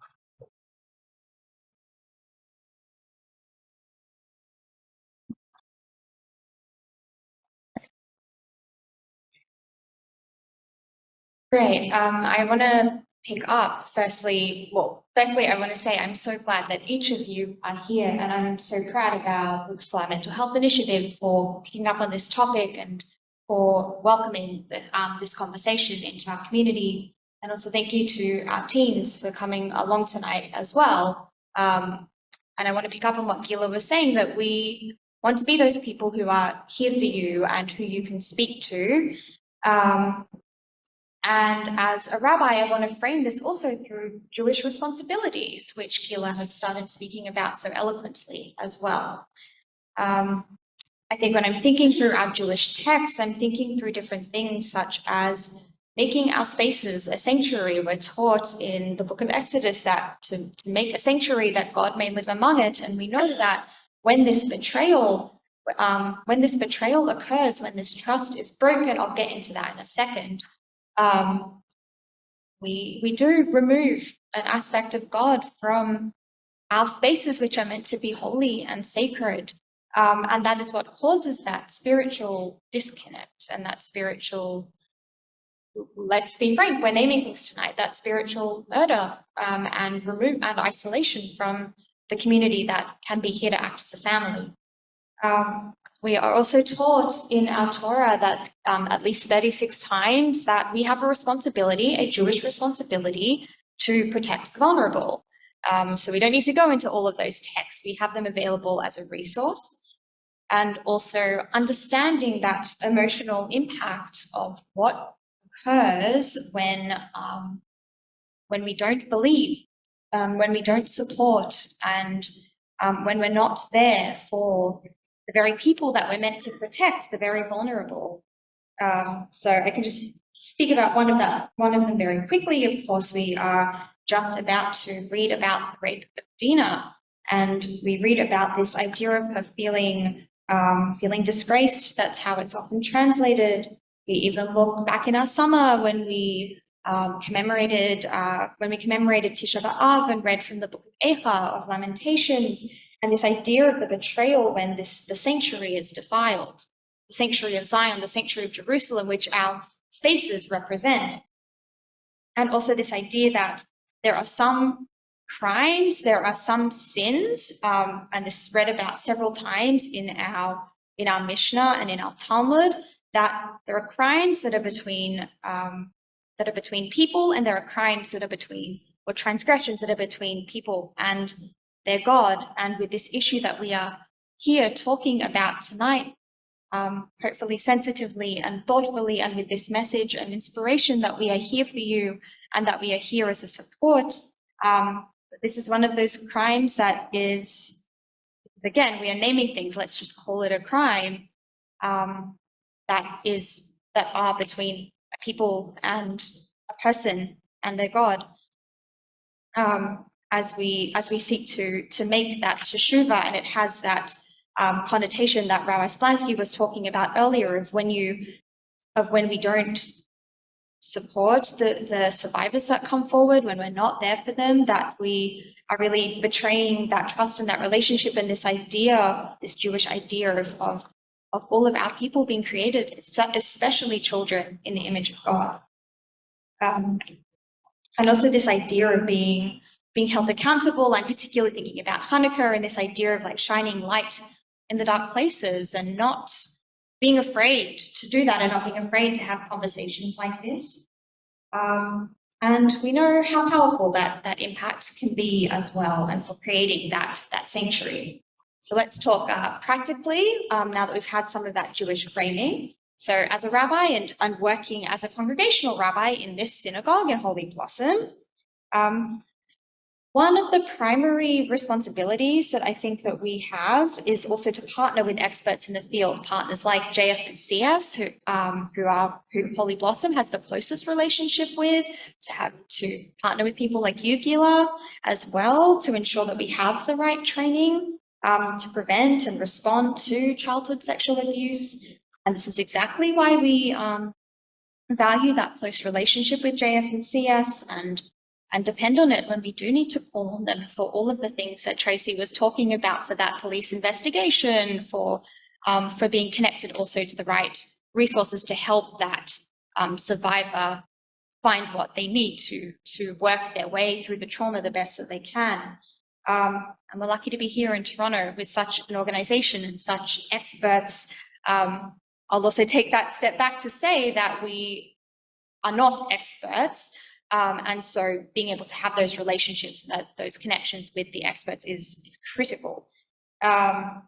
Great. I want to pick up firstly, I want to say I'm so glad that each of you are here, and I'm so proud of our Sklar Mental Health Initiative for picking up on this topic and for welcoming this conversation into our community. And also thank you to our teens for coming along tonight as well. And I want to pick up on what Gila was saying, that we want to be those people who are here for you and who you can speak to. And as a rabbi, I want to frame this also through Jewish responsibilities, which Gila had started speaking about so eloquently as well. I think when I'm thinking through our Jewish texts, I'm thinking through different things such as making our spaces a sanctuary. We're taught in the book of Exodus that to make a sanctuary that God may live among it. And we know that when this betrayal occurs, when this trust is broken, I'll get into that in a second. We do remove an aspect of God from our spaces, which are meant to be holy and sacred. And that is what causes that spiritual disconnect and that spiritual, let's be frank, we're naming things tonight, that spiritual murder and isolation from the community that can be here to act as a family. We are also taught in our Torah that at least 36 times that we have a responsibility, a Jewish responsibility, to protect the vulnerable. So we don't need to go into all of those texts. We have them available as a resource. And also understanding that emotional impact of what occurs when we don't believe, when we don't support, and when we're not there for the very people that we're meant to protect, the very vulnerable. So I can just speak about one of them very quickly. Of course, we are just about to read about the rape of Dinah, and we read about this idea of her feeling disgraced. That's how it's often translated. We even look back in our summer when we commemorated Tisha B'Av and read from the book of Eicha, of Lamentations, and this idea of the betrayal when the sanctuary is defiled, the sanctuary of Zion, the sanctuary of Jerusalem, which our spaces represent. And also this idea that there are some crimes, there are some sins, and this is read about several times in our Mishnah and in our Talmud, that there are crimes that are between people, and there are crimes that are between, or transgressions that are between people and their God. And with this issue that we are here talking about tonight, hopefully sensitively and thoughtfully, and with this message and inspiration that we are here for you and that we are here as a support, this is one of those crimes that is, again, we are naming things, let's just call it a crime, that are between a people and a person and their God. As we seek to make that teshuvah, and it has that connotation that Rabbi Splansky was talking about earlier of when we don't support the survivors that come forward, when we're not there for them, that we are really betraying that trust and that relationship, and this idea, this Jewish idea of all of our people being created, especially children, in the image of God. And also this idea of being held accountable. I'm particularly thinking about Hanukkah and this idea of like shining light in the dark places and not being afraid to do that, and not being afraid to have conversations like this. And we know how powerful that impact can be as well, and for creating that sanctuary. So let's talk practically, now that we've had some of that Jewish framing. So as a rabbi and working as a congregational rabbi in this synagogue in Holy Blossom, one of the primary responsibilities that I think that we have is also to partner with experts in the field, partners like JF and CS, who Holy Blossom has the closest relationship with, to partner with people like you, Gila, as well, to ensure that we have the right training to prevent and respond to childhood sexual abuse. And this is exactly why we value that close relationship with JF and CS, and depend on it when we do need to call on them for all of the things that Tracy was talking about, for that police investigation, for being connected also to the right resources to help that survivor find what they need to work their way through the trauma the best that they can. And we're lucky to be here in Toronto with such an organization and such experts. I'll also take that step back to say that we are not experts. And so being able to have those relationships, those connections with the experts is critical. I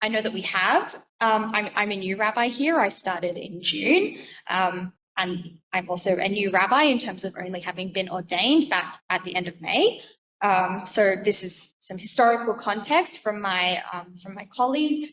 know that we have. I'm a new rabbi here. I started in June. And I'm also a new rabbi in terms of only having been ordained back at the end of May. So this is some historical context from my colleagues,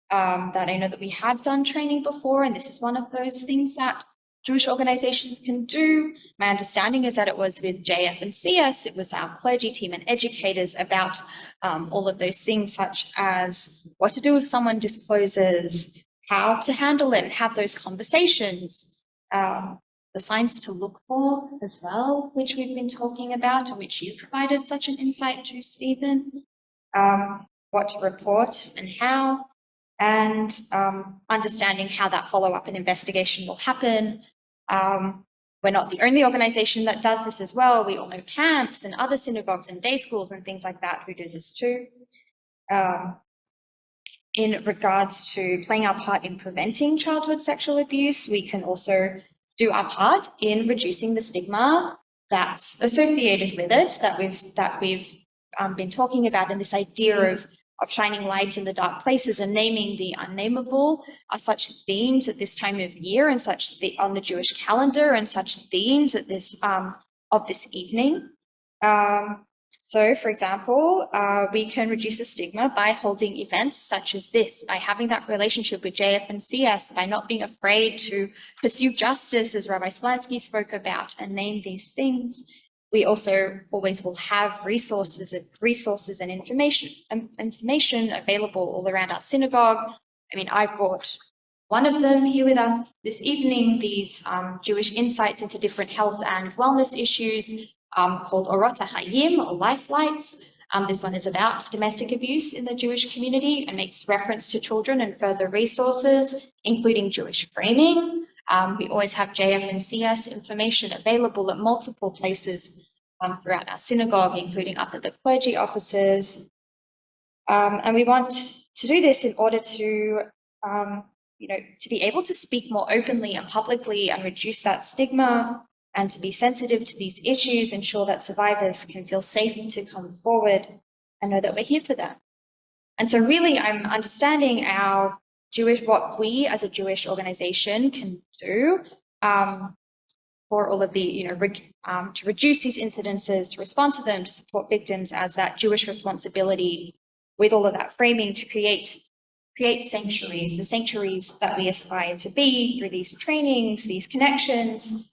that I know that we have done training before, and this is one of those things that Jewish organizations can do. My understanding is that it was with JF and CS, it was our clergy team and educators about all of those things, such as what to do if someone discloses, how to handle it and have those conversations, the signs to look for as well, which we've been talking about, and which you provided such an insight to, Stephen. what to report and how, and understanding how that follow-up and investigation will happen. We're not the only organization that does this as well. We all know camps and other synagogues and day schools and things like that who do this too. In regards to playing our part in preventing childhood sexual abuse, we can also do our part in reducing the stigma that's associated with it, that we've been talking about, and this idea of shining light in the dark places and naming the unnameable are such themes at this time of year and on the Jewish calendar, and such themes at this of this evening. So, for example, we can reduce the stigma by holding events such as this, by having that relationship with JF and CS, by not being afraid to pursue justice, as Rabbi Slansky spoke about, and name these things. We also always will have resources and information available all around our synagogue. I mean, I've brought one of them here with us this evening, these Jewish insights into different health and wellness issues, called Orot HaChayim, or Life Lights. This one is about domestic abuse in the Jewish community and makes reference to children and further resources, including Jewish framing. We always have JF and CS information available at multiple places throughout our synagogue, including up at the clergy offices. And we want to do this in order to, to be able to speak more openly and publicly and reduce that stigma, and to be sensitive to these issues, ensure that survivors can feel safe to come forward and know that we're here for them. And so really, I'm understanding what we as a Jewish organization can do for all of the, to reduce these incidences, to respond to them, to support victims as that Jewish responsibility, with all of that framing, to create sanctuaries, the sanctuaries that we aspire to be through these trainings, these connections.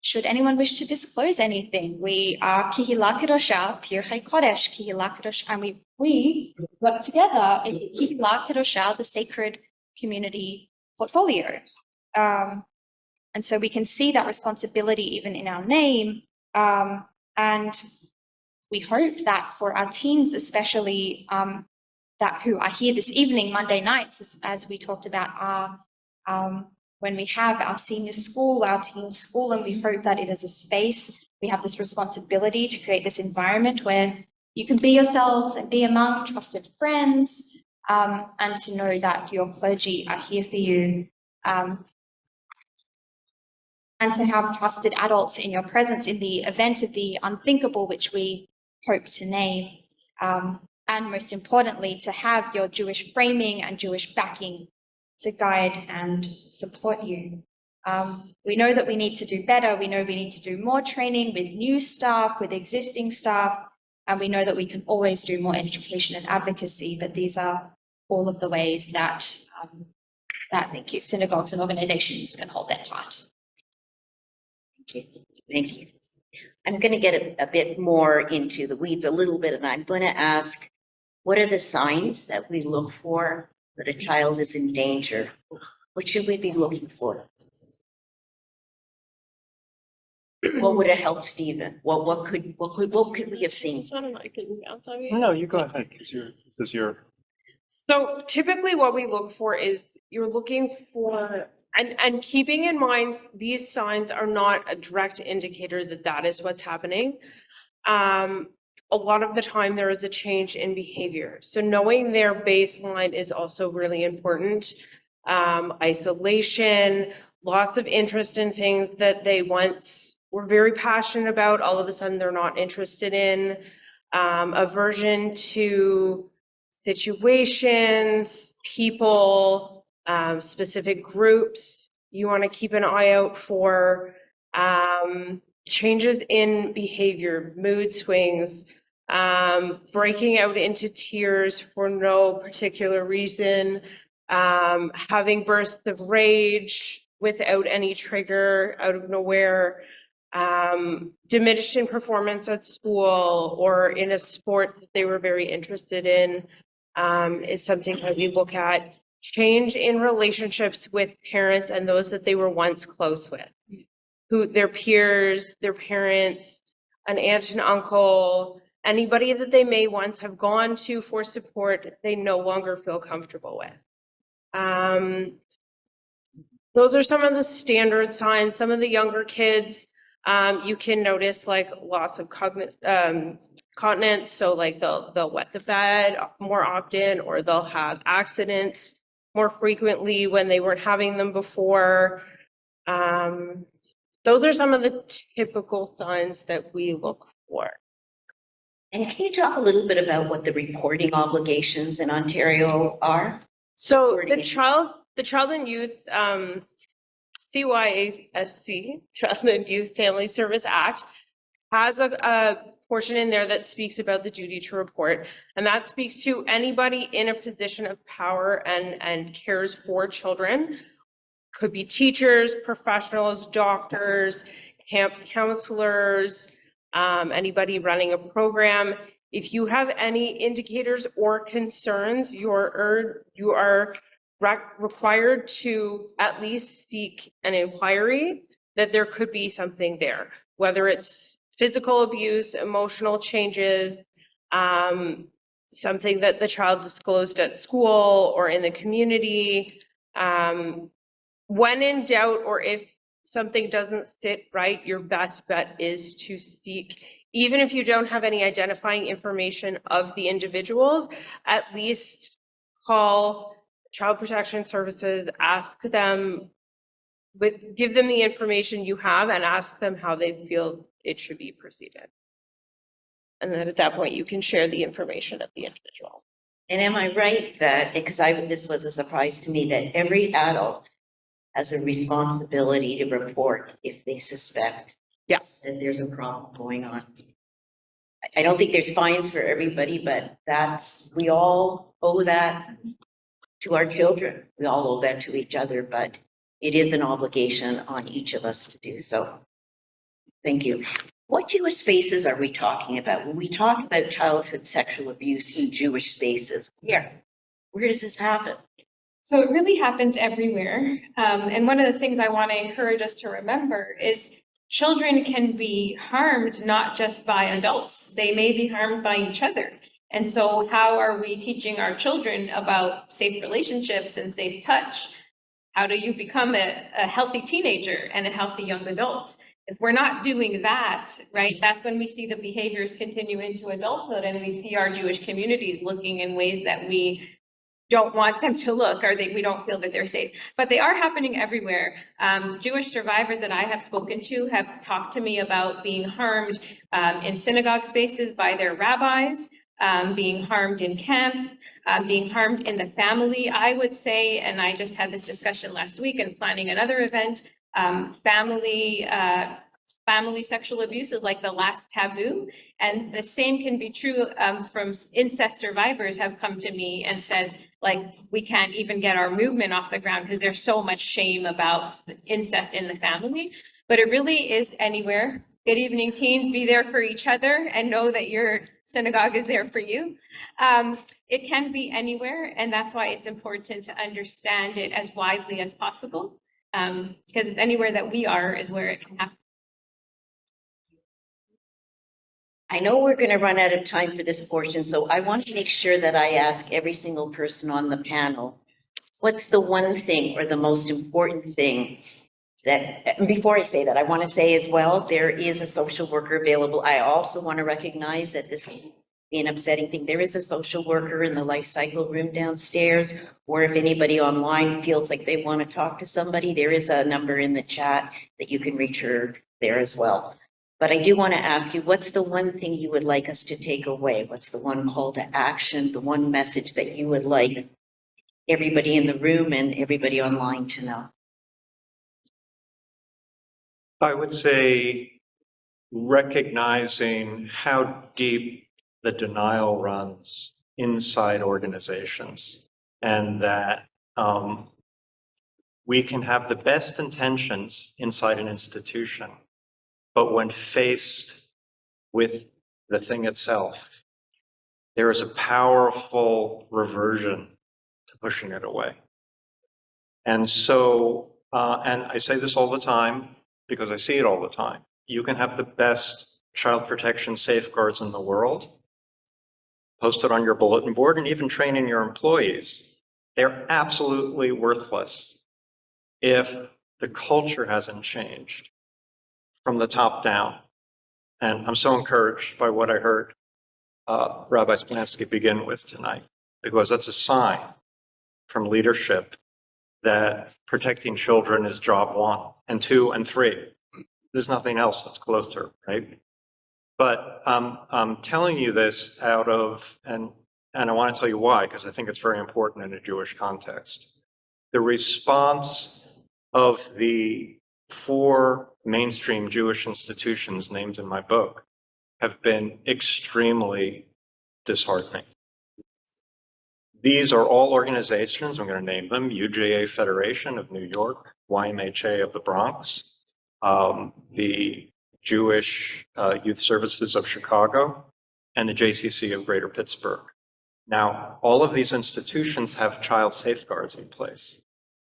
Should anyone wish to disclose anything, we are Kihila Kedosha, Pirchei Kodesh, Kihila Kedosha, and we work together in Kihila Kedosha, the sacred community portfolio. And so we can see that responsibility even in our name. And we hope that for our teens, especially that who are here this evening, Monday nights, as we talked about, when we have our senior school, our teen school, and we hope that it is a space, we have this responsibility to create this environment where you can be yourselves and be among trusted friends, and to know that your clergy are here for you, and to have trusted adults in your presence in the event of the unthinkable, which we hope to name, and most importantly, to have your Jewish framing and Jewish backing to guide and support you. We know that we need to do better. We know we need to do more training with new staff, with existing staff, and we know that we can always do more education and advocacy, but these are all of the ways that synagogues and organizations can hold their part. Thank you. I'm going to get a bit more into the weeds a little bit, and I'm going to ask, what are the signs that we look for that a child is in danger? What should we be looking for? What would have helped Stephen? What could we have seen? No, you go ahead. This is your. So typically what we look for is you're looking for, and keeping in mind, these signs are not a direct indicator that is what's happening. A lot of the time there is a change in behavior. So knowing their baseline is also really important. Isolation, loss of interest in things that they once were very passionate about, all of a sudden they're not interested in. Aversion to situations, people, specific groups. You want to keep an eye out for changes in behavior, mood swings, breaking out into tears for no particular reason, having bursts of rage without any trigger, out of nowhere, diminishing performance at school or in a sport that they were very interested in, is something that we look at. Change in relationships with parents and those that they were once close with, who their peers, their parents, an aunt and uncle, Anybody that they may once have gone to for support, they no longer feel comfortable with. Those are some of the standard signs. Some of the younger kids, you can notice like loss of continence. So like they'll wet the bed more often, or they'll have accidents more frequently when they weren't having them before. Those are some of the typical signs that we look for. And can you talk a little bit about what the reporting obligations in Ontario are? So the Child and Youth CYASC, Child and Youth Family Service Act, has a portion in there that speaks about the duty to report, and that speaks to anybody in a position of power and cares for children. Could be teachers, professionals, doctors, camp counselors, anybody running a program. If you have any indicators or concerns, you are required to at least seek an inquiry that there could be something there, whether it's physical abuse, emotional changes, something that the child disclosed at school or in the community. When in doubt, or if something doesn't sit right, your best bet is to seek, even if you don't have any identifying information of the individuals, at least call Child Protection Services, ask them, give them the information you have and ask them how they feel it should be proceeded. And then at that point, you can share the information of the individual. And am I right that, because this was a surprise to me, that every adult has a responsibility to report if they suspect Yes. that there's a problem going on? I don't think there's fines for everybody, but we all owe that to our children. We all owe that to each other, but it is an obligation on each of us to do so. Thank you. What Jewish spaces are we talking about? When we talk about childhood sexual abuse in Jewish spaces, where does this happen? So it really happens everywhere. And one of the things I want to encourage us to remember is children can be harmed not just by adults. They may be harmed by each other. And so how are we teaching our children about safe relationships and safe touch? How do you become a healthy teenager and a healthy young adult? If we're not doing that, right, that's when we see the behaviors continue into adulthood, and we see our Jewish communities looking in ways that we don't want them to look, or we don't feel that they're safe. But they are happening everywhere. Jewish survivors that I have spoken to have talked to me about being harmed in synagogue spaces by their rabbis, being harmed in camps, being harmed in the family, I would say, and I just had this discussion last week and planning another event, family sexual abuse is like the last taboo. And the same can be true from incest survivors have come to me and said, like, we can't even get our movement off the ground because there's so much shame about incest in the family. But it really is anywhere. Good evening, teens. Be there for each other and know that your synagogue is there for you. It can be anywhere, and that's why it's important to understand it as widely as possible, because anywhere that we are is where it can happen. I know we're going to run out of time for this portion, so I want to make sure that I ask every single person on the panel, what's the one thing or the most important thing that, before I say that, I want to say as well, there is a social worker available. I also want to recognize that this can be an upsetting thing. There is a social worker in the life cycle room downstairs, or if anybody online feels like they want to talk to somebody, there is a number in the chat that you can reach her there as well. But I do want to ask you, what's the one thing you would like us to take away? What's the one call to action, the one message that you would like everybody in the room and everybody online to know? I would say recognizing how deep the denial runs inside organizations, and that we can have the best intentions inside an institution, but when faced with the thing itself, there is a powerful reversion to pushing it away. And so, and I say this all the time because I see it all the time, you can have the best child protection safeguards in the world, post it on your bulletin board, and even training your employees. They're absolutely worthless if the culture hasn't changed from the top down. And I'm so encouraged by what I heard Rabbi Splansky begin with tonight, because that's a sign from leadership that protecting children is job 1 and 2 and 3. There's nothing else that's closer, right? But I'm telling you this out of, and I want to tell you why, because I think it's very important in a Jewish context. The response of the 4 mainstream Jewish institutions named in my book have been extremely disheartening. These are all organizations, I'm going to name them: UJA Federation of New York, YMHA of the Bronx, the Jewish Youth Services of Chicago, and the JCC of Greater Pittsburgh. Now, all of these institutions have child safeguards in place,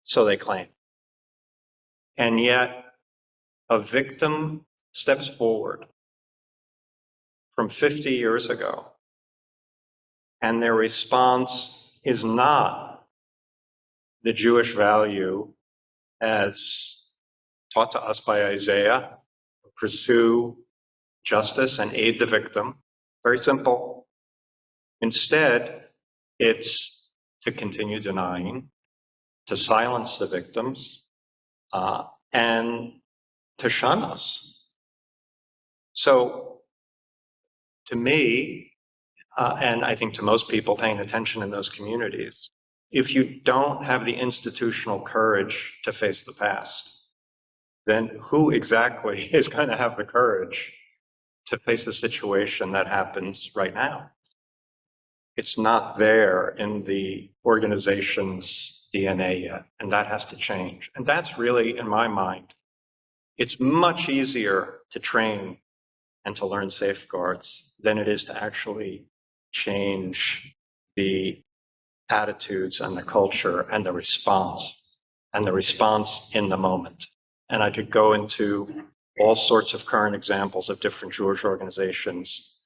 so they claim. And yet, a victim steps forward from 50 years ago, and their response is not the Jewish value as taught to us by Isaiah: pursue justice and aid the victim. Very simple. Instead, it's to continue denying, to silence the victims, and to shun us. So, to me, and I think to most people paying attention in those communities, if you don't have the institutional courage to face the past, then who exactly is going to have the courage to face the situation that happens right now? It's not there in the organization's DNA yet, and that has to change. And that's really, in my mind, it's much easier to train and to learn safeguards than it is to actually change the attitudes and the culture and the response in the moment. And I could go into all sorts of current examples of different Jewish organizations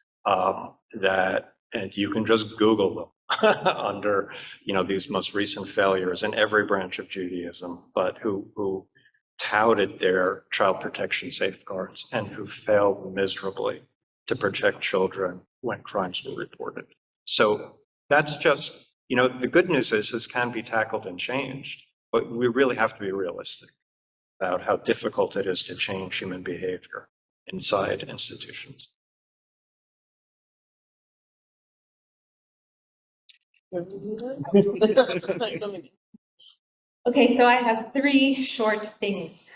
and you can just Google them under, these most recent failures in every branch of Judaism, but who touted their child protection safeguards and who failed miserably to protect children when crimes were reported. So that's just, the good news is this can be tackled and changed, but we really have to be realistic about how difficult it is to change human behavior inside institutions. Okay, so I have 3 short things.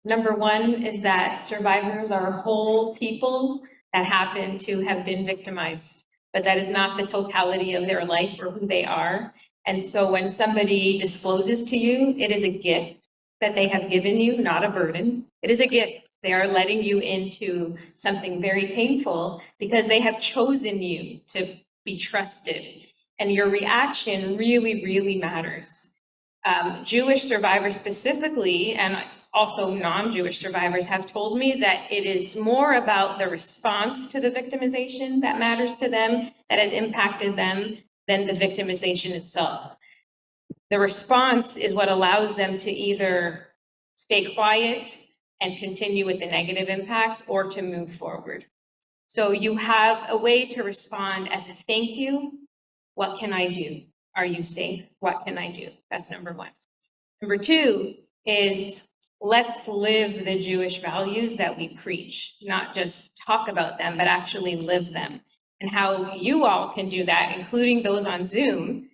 Number 1 is that survivors are whole people that happen to have been victimized, but that is not the totality of their life or who they are. And so when somebody discloses to you, it is a gift that they have given you, not a burden. It is a gift. They are letting you into something very painful because they have chosen you to be trusted. And your reaction really, really matters. Jewish survivors specifically, and also non-Jewish survivors, have told me that it is more about the response to the victimization that matters to them, that has impacted them, than the victimization itself. The response is what allows them to either stay quiet and continue with the negative impacts or to move forward. So you have a way to respond as a thank you. What can I do? Are you safe? What can I do? That's number 1. Number 2 is let's live the Jewish values that we preach, not just talk about them, but actually live them. And how you all can do that, including those on Zoom.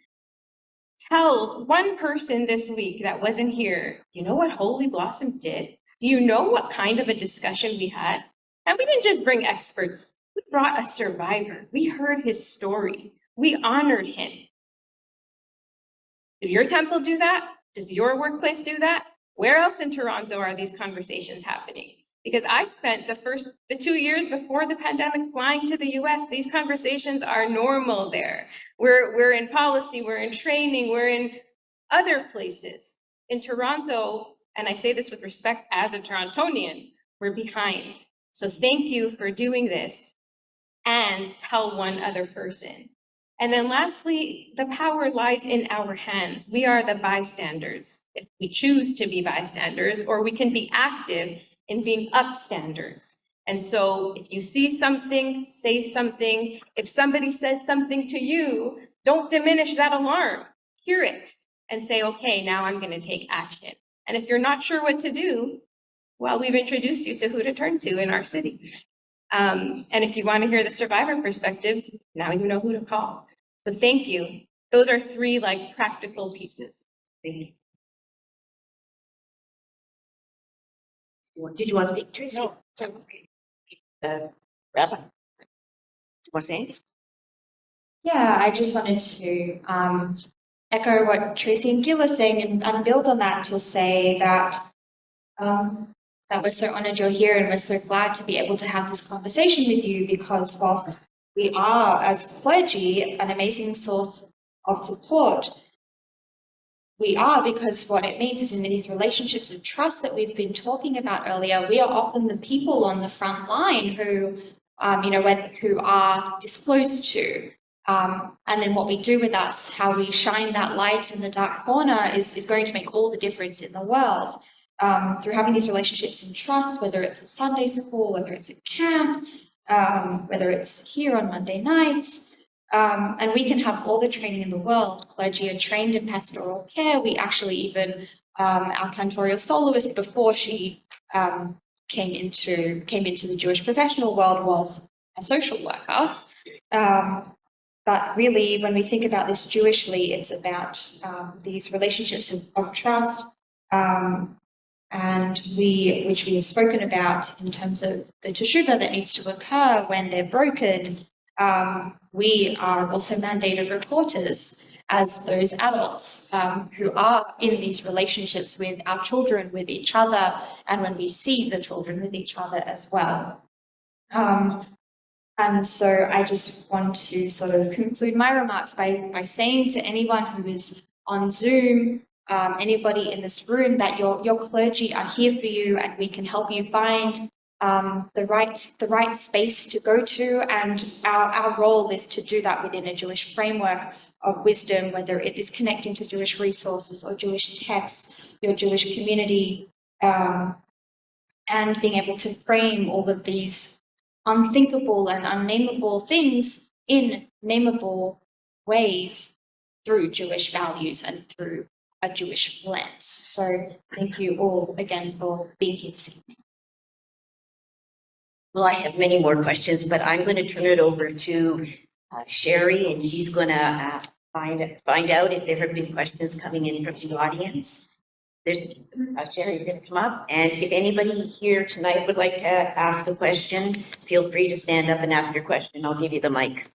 Tell one person this week that wasn't here, you know what Holy Blossom did? Do you know what kind of a discussion we had? And we didn't just bring experts. We brought a survivor. We heard his story. We honored him. Does your temple do that? Does your workplace do that? Where else in Toronto are these conversations happening? Because I spent the 2 years before the pandemic flying to the US, these conversations are normal there. We're in policy, we're in training, we're in other places. In Toronto, and I say this with respect as a Torontonian, we're behind. So thank you for doing this, and tell one other person. And then lastly, the power lies in our hands. We are the bystanders, if we choose to be bystanders, or we can be active in being upstanders. And so if you see something, say something. If somebody says something to you, don't diminish that alarm. Hear it and say, okay, now I'm going to take action. And if you're not sure what to do, well, we've introduced you to who to turn to in our city. And if you want to hear the survivor perspective, now you know who to call. So thank you. Those are 3 like practical pieces. Thank you. Did you want to speak, Tracy? No. Rabbi, do you want to say anything? Yeah, I just wanted to echo what Tracy and Gil are saying and build on that to say that that we're so honored you're here and we're so glad to be able to have this conversation with you, because whilst we are, as clergy, an amazing source of support, we are, because what it means is in these relationships of trust that we've been talking about earlier, we are often the people on the front line who, who are disclosed to. And then what we do with us, how we shine that light in the dark corner is going to make all the difference in the world. Through having these relationships in trust, whether it's at Sunday school, whether it's at camp, whether it's here on Monday nights, and we can have all the training in the world. Clergy are trained in pastoral care. We actually even, our cantorial soloist, before she came into the Jewish professional world, was a social worker. But really, when we think about this Jewishly, it's about these relationships of trust, and which we have spoken about in terms of the teshuvah that needs to occur when they're broken. We are also mandated reporters as those adults who are in these relationships with our children, with each other, and when we see the children with each other as well. And so I just want to sort of conclude my remarks by saying to anyone who is on Zoom, anybody in this room, that your clergy are here for you, and we can help you find the right space to go to, and our role is to do that within a Jewish framework of wisdom, whether it is connecting to Jewish resources or Jewish texts, your Jewish community, and being able to frame all of these unthinkable and unnameable things in nameable ways through Jewish values and through a Jewish lens. So thank you all again for being here this evening. Well, I have many more questions, but I'm going to turn it over to Sherry, and she's going to find out if there have been questions coming in from the audience. There's, Sherry, you're going to come up, and if anybody here tonight would like to ask a question, feel free to stand up and ask your question. I'll give you the mic.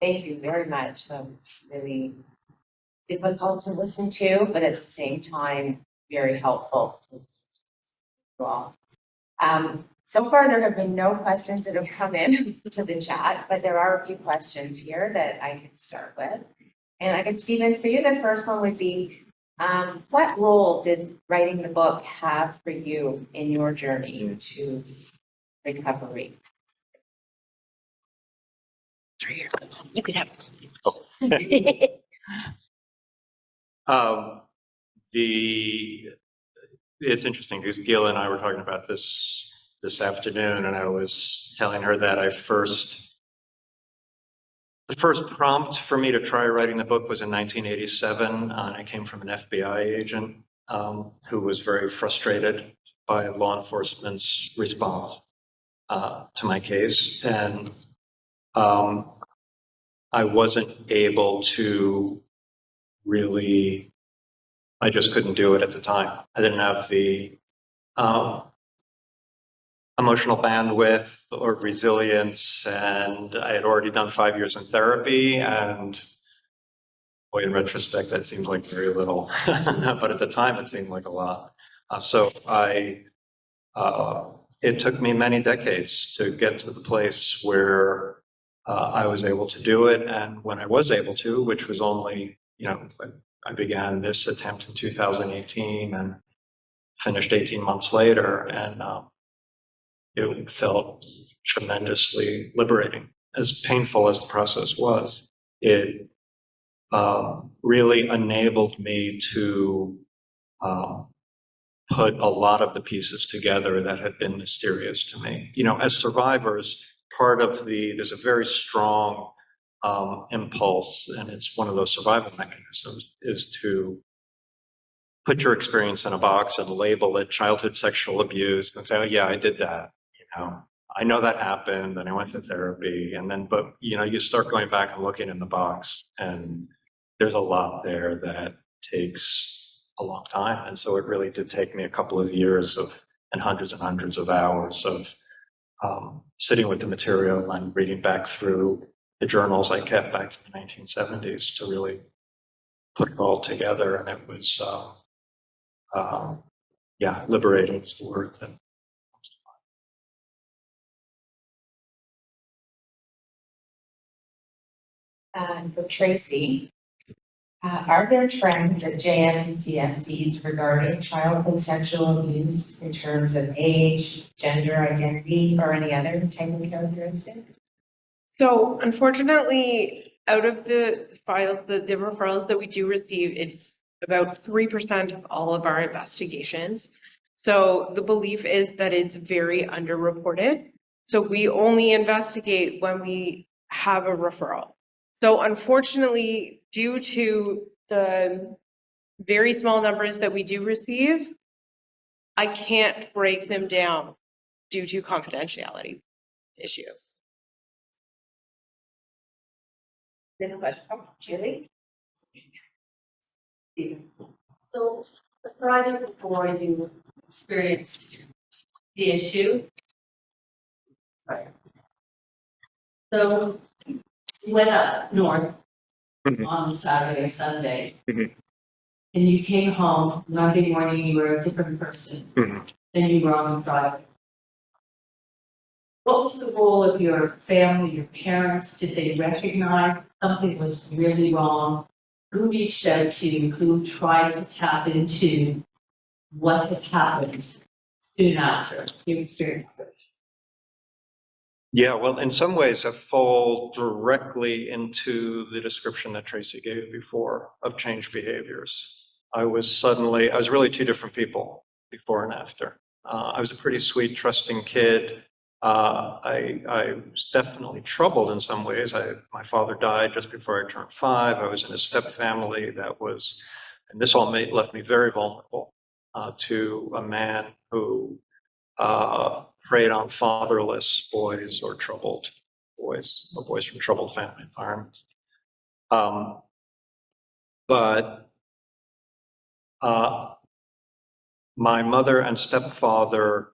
Thank you very much. That was really difficult to listen to, but at the same time, very helpful to listen to all. So far, there have been no questions that have come in to the chat, but there are a few questions here that I can start with. And I guess, Stephen, for you, the first one would be, what role did writing the book have for you in your journey to recovery? You could have. It's interesting because Gil and I were talking about this afternoon, and I was telling her that the first prompt for me to try writing the book was in 1987. And it came from an FBI agent who was very frustrated by law enforcement's response to my case. And I wasn't able to really, I just couldn't do it at the time. I didn't have the emotional bandwidth or resilience, and I had already done 5 years in therapy, and boy, in retrospect, that seems like very little, but at the time it seemed like a lot. It took me many decades to get to the place where I was able to do it, and when I was able to, which was only, I began this attempt in 2018, and finished 18 months later, and it felt tremendously liberating. As painful as the process was, it really enabled me to put a lot of the pieces together that had been mysterious to me. You know, as survivors, there's a very strong impulse, and it's one of those survival mechanisms, is to put your experience in a box and label it childhood sexual abuse and say, oh yeah, I did that. You know, I know that happened and I went to therapy, and then, but you know, you start going back and looking in the box, and there's a lot there that takes a long time. And so it really did take me a couple of years and hundreds of hours of sitting with the material and reading back through the journals I kept back to the 1970s to really put it all together. And it was, yeah, liberating is the word. For Tracy, are there trends at JMCS sees regarding childhood sexual abuse in terms of age, gender identity, or any other type of characteristic? So unfortunately, out of the files, the referrals that we do receive, it's about 3% of all of our investigations. So the belief is that it's very underreported. So we only investigate when we have a referral. So unfortunately, due to the very small numbers that we do receive, I can't break them down due to confidentiality issues. This question, Julie? So the Friday before you experienced the issue, so you went up north on Saturday or Sunday, Mhm. and you came home Monday morning. You were a different person than you were on Friday. What was the role of your family, your parents? Did they recognize something was really wrong? Who reached out to you? Who tried to tap into what had happened soon after you experienced this? Yeah, well, in some ways, I fall directly into the description that Tracy gave before of changed behaviors. I was really two different people before and after. I was a pretty sweet, trusting kid. I was definitely troubled in some ways. My father died just before I turned 5. I was in a step family and this all left me very vulnerable to a man who preyed on fatherless boys or troubled boys, or boys from troubled family environments. But my mother and stepfather,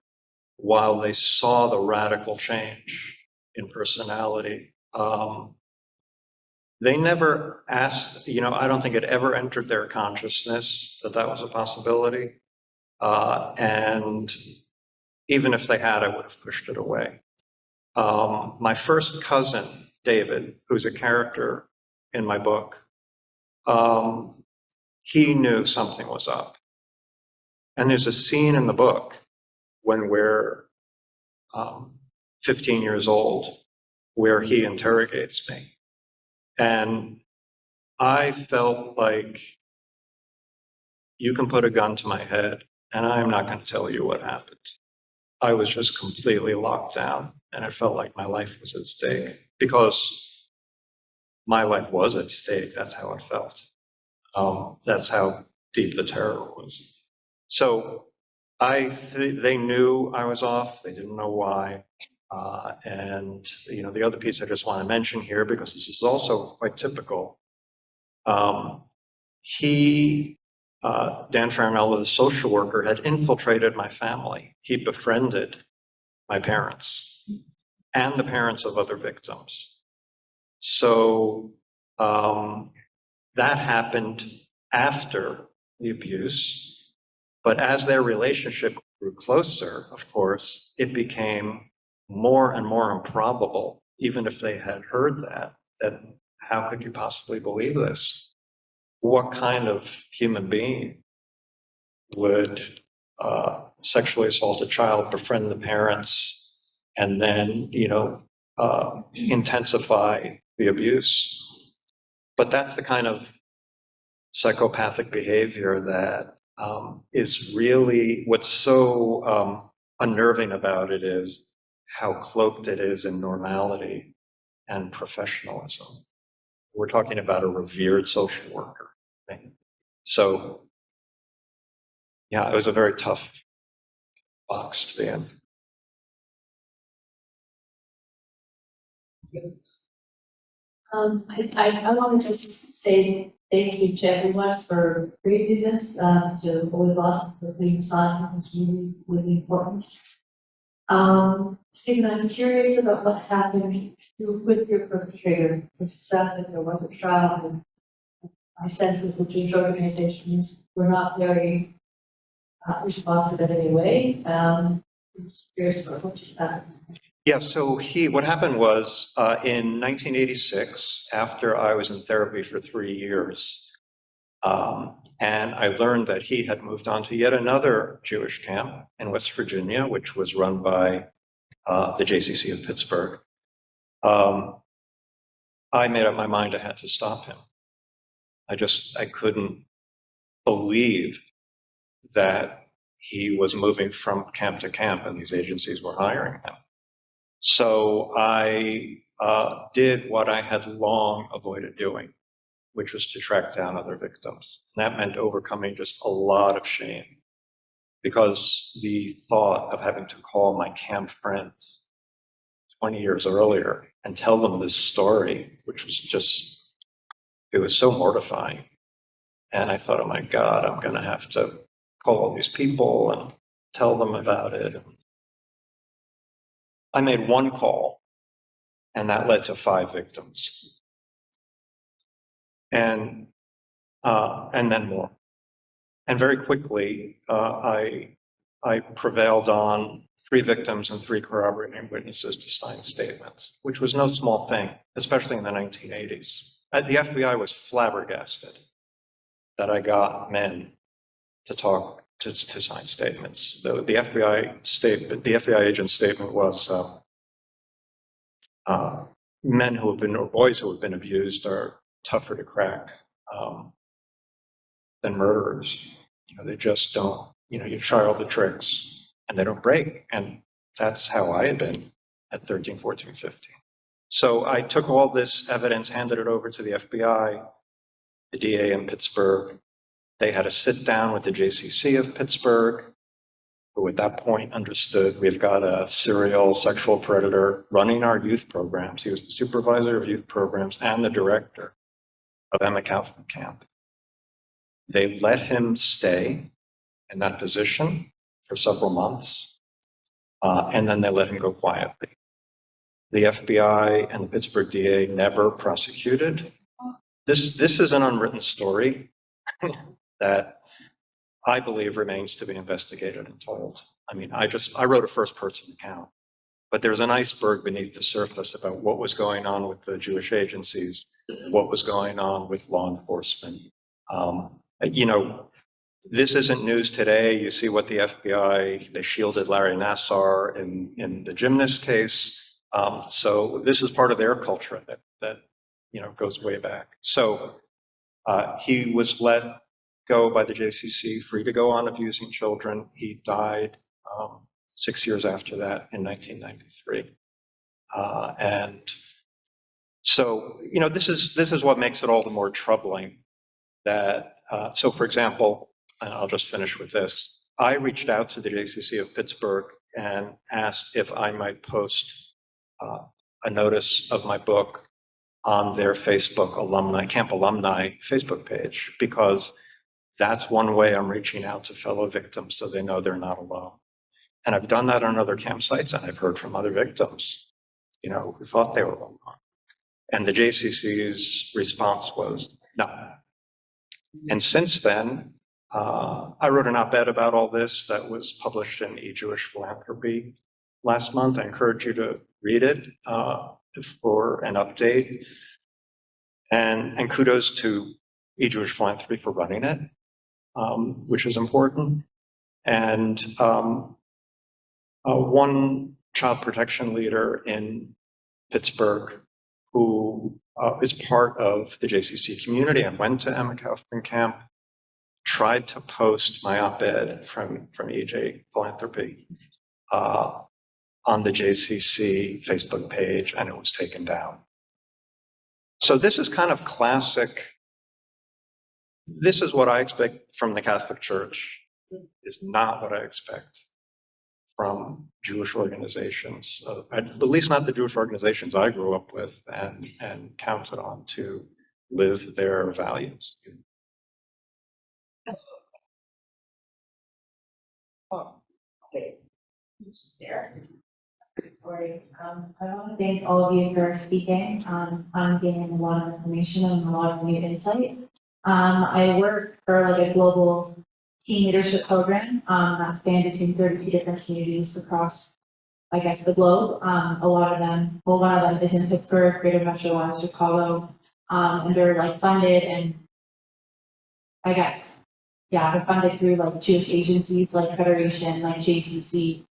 while they saw the radical change in personality, they never asked, you know, I don't think it ever entered their consciousness that that was a possibility. And even if they had, I would have pushed it away. My first cousin, David, who's a character in my book, he knew something was up. And there's a scene in the book when we're 15 years old where he interrogates me. And I felt like you can put a gun to my head and I'm not going to tell you what happened. I was just completely locked down, and it felt like my life was at stake because my life was at stake. That's how it felt. That's how deep the terror was. So they knew I was off. They didn't know why. And you know, the other piece I just want to mention here, because this is also quite typical. Dan Farinella, the social worker, had infiltrated my family. He befriended my parents and the parents of other victims. So that happened after the abuse, but as their relationship grew closer, of course, it became more and more improbable, even if they had heard that how could you possibly believe this? What kind of human being would sexually assaulted child befriend the parents and then, intensify the abuse. But that's the kind of psychopathic behavior that is really what's so unnerving about it is how cloaked it is in normality and professionalism. We're talking about a revered social worker. Right? So, yeah, it was a very tough box to be in. I want to just say thank you to everyone for raising this, to Holy Blossom for being silent. It's really, really important. Stephen, I'm curious about what happened with your perpetrator. It's sad that there was a trial, and my sense is the Jewish organizations were not very responsive in any way. I'm just curious about what happened. Yeah, so what happened was in 1986, after I was in therapy for 3 years, and I learned that he had moved on to yet another Jewish camp in West Virginia, which was run by the JCC of Pittsburgh. I made up my mind I had to stop him. I couldn't believe that he was moving from camp to camp and these agencies were hiring him. So I did what I had long avoided doing, which was to track down other victims. And that meant overcoming just a lot of shame, because the thought of having to call my camp friends 20 years earlier and tell them this story, which was it was so mortifying. And I thought, oh my God, I'm going to have to call all these people and tell them about it. I made one call, and that led to 5 victims, and then more. And very quickly, I prevailed on 3 victims and 3 corroborating witnesses to sign statements, which was no small thing, especially in the 1980s. The FBI was flabbergasted that I got men to talk to sign statements. The FBI agent's statement was men who have been, or boys who have been abused are tougher to crack than murderers. They just don't, you try all the tricks and they don't break. And that's how I had been at 13, 14, 15. So I took all this evidence, handed it over to the FBI, the DA in Pittsburgh. They had a sit down with the JCC of Pittsburgh, who at that point understood we've got a serial sexual predator running our youth programs. He was the supervisor of youth programs and the director of Emma Kaufman Camp. They let him stay in that position for several months, and then they let him go quietly. The FBI and the Pittsburgh DA never prosecuted. This is an unwritten story that I believe remains to be investigated and told. I mean, I wrote a first-person account, but there's an iceberg beneath the surface about what was going on with the Jewish agencies, what was going on with law enforcement. This isn't news today. You see what the FBI, they shielded Larry Nassar in the gymnast case. So this is part of their culture that goes way back. So he was let go by the JCC, free to go on abusing children. He died 6 years after that in 1993. And so, this is what makes it all the more troubling that, so for example, and I'll just finish with this. I reached out to the JCC of Pittsburgh and asked if I might post a notice of my book on their Camp Alumni Facebook page, because that's one way I'm reaching out to fellow victims so they know they're not alone. And I've done that on other campsites, and I've heard from other victims, who thought they were alone. And the JCC's response was no. And since then, I wrote an op-ed about all this that was published in E-Jewish Philanthropy last month. I encourage you to read it for an update. And kudos to E-Jewish Philanthropy for running it, which is important. And one child protection leader in Pittsburgh who is part of the JCC community and went to Emma Kaufman Camp, tried to post my op-ed from EJ Philanthropy on the JCC Facebook page, and it was taken down. So this is kind of classic. This is what I expect from the Catholic Church, is not what I expect from Jewish organizations, at least not the Jewish organizations I grew up with and counted on to live their values. Oh, okay. There. Sorry. I want to thank all of you for speaking. I'm gaining a lot of information and a lot of new insight. I work for like a global team leadership program that spans between 32 different communities across, I guess, the globe. A lot of them, well, one of them is in Pittsburgh, Greater Metro West, Chicago, and they're like funded and I guess, yeah, they're funded through like Jewish agencies like Federation, like JCC,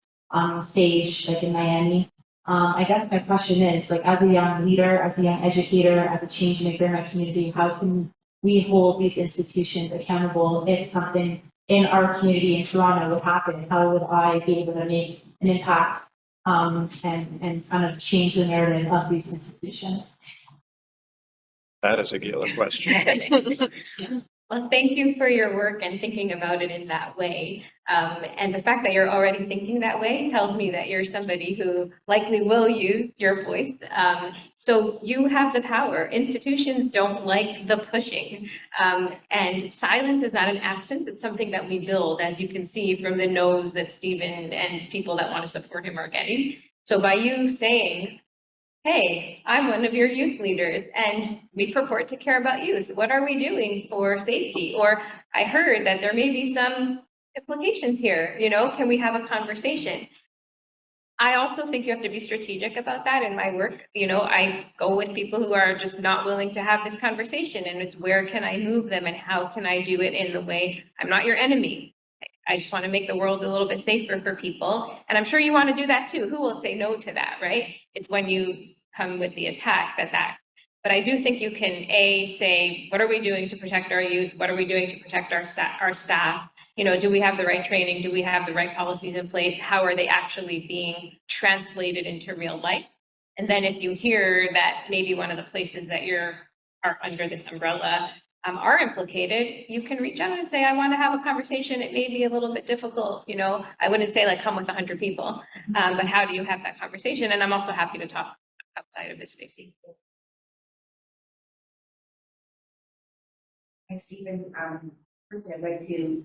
SAGE, like in Miami. I guess my question is, like, as a young leader, as a young educator, as a change maker in my community, how can we hold these institutions accountable if something in our community in Toronto would happen? How would I be able to make an impact and kind of change the narrative of these institutions? That is a Gila question. Well, thank you for your work and thinking about it in that way. And the fact that you're already thinking that way tells me that you're somebody who likely will use your voice. So you have the power. Institutions don't like the pushing. And silence is not an absence. It's something that we build, as you can see from the no's that Stephen and people that want to support him are getting. So by you saying, hey, I'm one of your youth leaders and we purport to care about youth. What are we doing for safety? Or I heard that there may be some implications here, can we have a conversation? I also think you have to be strategic about that in my work. I go with people who are just not willing to have this conversation, and it's where can I move them and how can I do it in the way, I'm not your enemy. I just want to make the world a little bit safer for people. And I'm sure you want to do that too. Who will say no to that, right? It's when you come with the attack but I do think you can say, what are we doing to protect our youth? What are we doing to protect our staff? Do we have the right training? Do we have the right policies in place? How are they actually being translated into real life? And then if you hear that maybe one of the places that are under this umbrella are implicated, you can reach out and say, I want to have a conversation. It may be a little bit difficult. I wouldn't say like come with 100 people, but how do you have that conversation? And I'm also happy to talk outside of this space. Hi, Stephen. First, I'd like to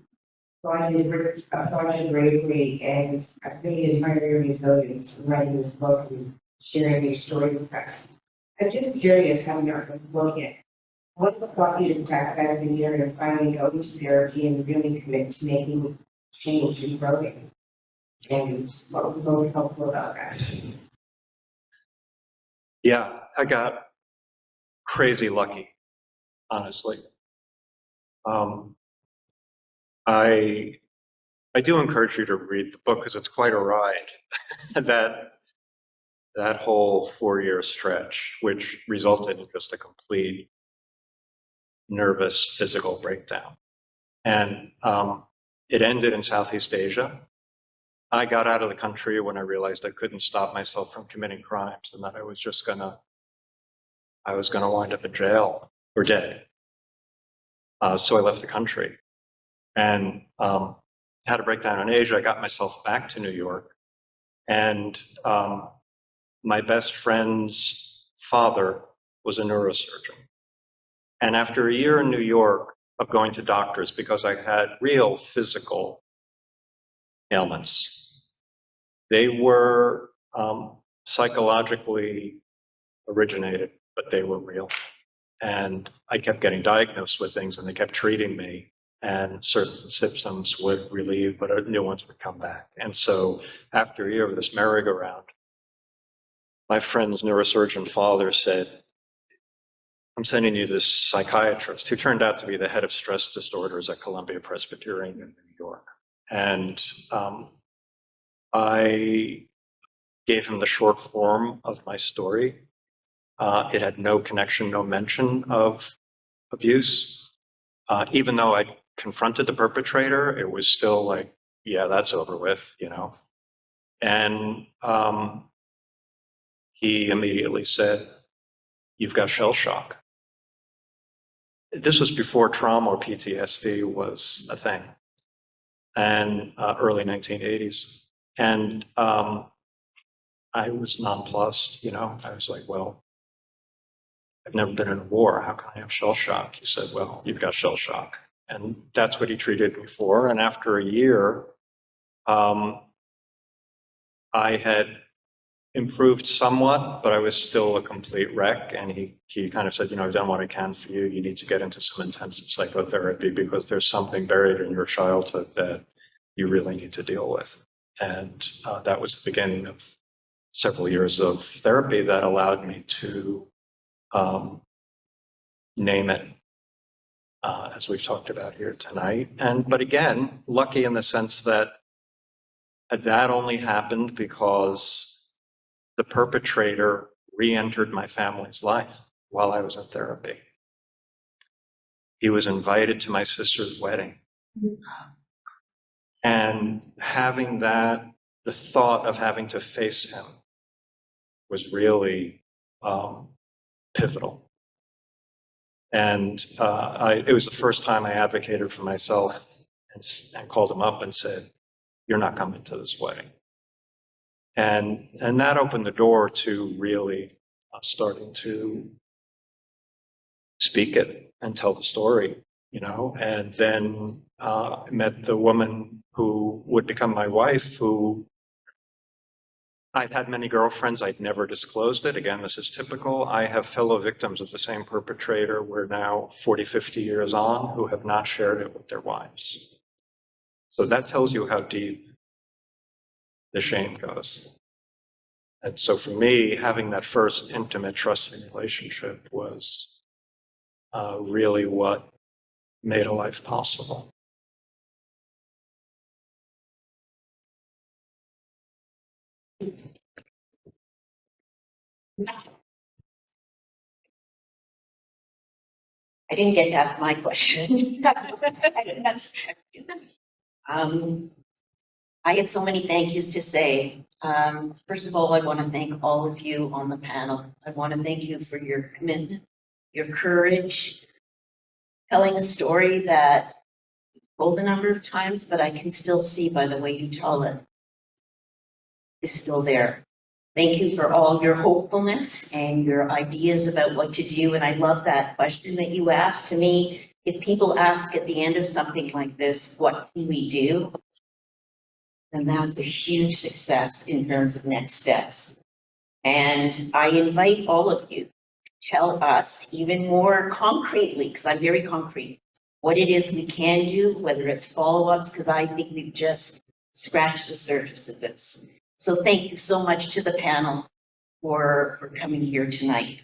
applaud your bravery and I really admire your resilience in writing this book and sharing your story with us. I'm just curious how you're looking at what got you to attack back in here and finally go to therapy and really commit to making change and growing. And what was most helpful about that? Yeah, I got crazy lucky, honestly. I do encourage you to read the book because it's quite a ride. that whole 4-year stretch, which resulted in just a complete nervous physical breakdown. And it ended in Southeast Asia. I got out of the country when I realized I couldn't stop myself from committing crimes and that I was gonna wind up in jail or dead. So I left the country and had a breakdown in Asia. I got myself back to New York, and my best friend's father was a neurosurgeon. And after a year in New York of going to doctors because I had real physical ailments, they were psychologically originated, but they were real. And I kept getting diagnosed with things and they kept treating me, and certain symptoms would relieve, but new ones would come back. And so after a year of this merry-go-round, my friend's neurosurgeon father said, I'm sending you this psychiatrist who turned out to be the head of stress disorders at Columbia Presbyterian in New York. And I gave him the short form of my story. It had no connection, no mention of abuse. Even though I confronted the perpetrator, it was still like, yeah, that's over with, you know. And he immediately said, "You've got shell shock." This was before trauma or PTSD was a thing, and early 1980s. And I was nonplussed, you know. I was like, well, I've never been in a war. How can I have shell shock? He said, well, you've got shell shock. And that's what he treated me for. And after a year, I had improved somewhat, but I was still a complete wreck. And he kind of said, you know, I've done what I can for you. You need to get into some intensive psychotherapy because there's something buried in your childhood that you really need to deal with. And that was the beginning of several years of therapy that allowed me to name it, as we've talked about here tonight. But again, lucky in the sense that that only happened because the perpetrator re-entered my family's life while I was in therapy. He was invited to my sister's wedding. And having that, the thought of having to face him was really pivotal. And it was the first time I advocated for myself and called him up and said, "You're not coming to this wedding." And that opened the door to really starting to speak it and tell the story, you know. And then met the woman who would become my wife, who I'd had many girlfriends. I'd never disclosed it. Again, this is typical. I have fellow victims of the same perpetrator. We're now 40, 50 years on who have not shared it with their wives. So that tells you how deep the shame goes. And so for me, having that first intimate, trusting relationship was really what made a life possible. I didn't get to ask my question. I have so many thank yous to say. First of all, I want to thank all of you on the panel. I want to thank you for your commitment, your courage, telling a story that I've told a number of times, but I can still see by the way you tell it, is still there. Thank you for all your hopefulness and your ideas about what to do. And I love that question that you asked. To me, if people ask at the end of something like this, what can we do? Then that's a huge success in terms of next steps. And I invite all of you to tell us even more concretely, because I'm very concrete, what it is we can do, whether it's follow-ups, because I think we've just scratched the surface of this. So thank you so much to the panel for coming here tonight.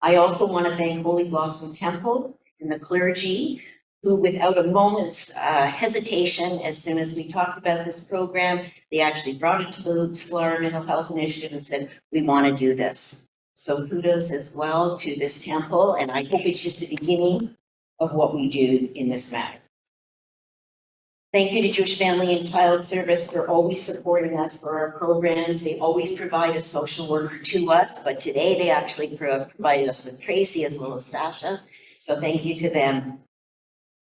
I also want to thank Holy Blossom Temple and the clergy, who without a moment's hesitation, as soon as we talked about this program, they actually brought it to the Sklar Mental Health Initiative and said, we want to do this. So kudos as well to this temple, and I hope it's just the beginning of what we do in this matter. Thank you to Jewish Family and Child Service for always supporting us for our programs. They always provide a social worker to us, but today they actually provided us with Tracy as well as Sasha. So thank you to them.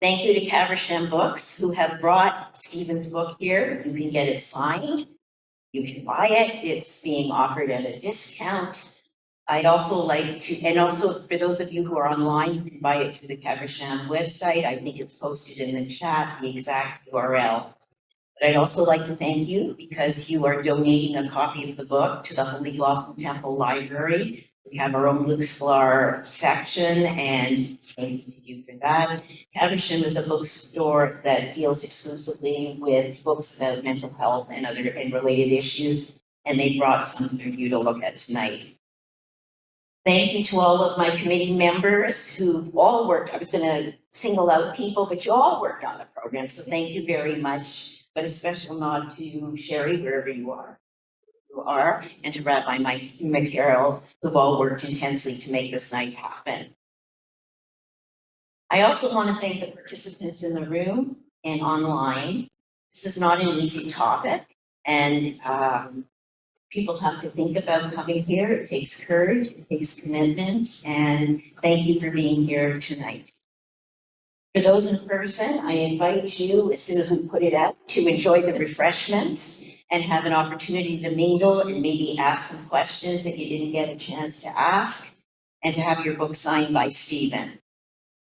Thank you to Caversham Books, who have brought Stephen's book here. You can get it signed. You can buy it. It's being offered at a discount. I'd also like to, and also for those of you who are online, you can buy it through the Caversham website. I think it's posted in the chat, the exact URL. But I'd also like to thank you because you are donating a copy of the book to the Holy Blossom Temple Library. We have our own Luke Sklar section, and thank you for that. Caversham is a bookstore that deals exclusively with books about mental health and other and related issues, and they brought some for you to look at tonight. Thank you to all of my committee members who all worked. I was going to single out people, but you all worked on the program, so thank you very much. but a special nod to Sherry, wherever you are, and to Rabbi Mike McCarroll, who've all worked intensely to make this night happen. I also want to thank the participants in the room and online. This is not an easy topic, and people have to think about coming here. It takes courage, it takes commitment, and thank you for being here tonight. For those in person, I invite you, as soon as we put it out, to enjoy the refreshments and have an opportunity to mingle and maybe ask some questions that you didn't get a chance to ask, and to have your book signed by Stephen.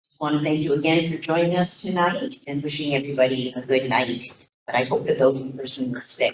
Just want to thank you again for joining us tonight and wishing everybody a good night. But I hope that those in person will stay.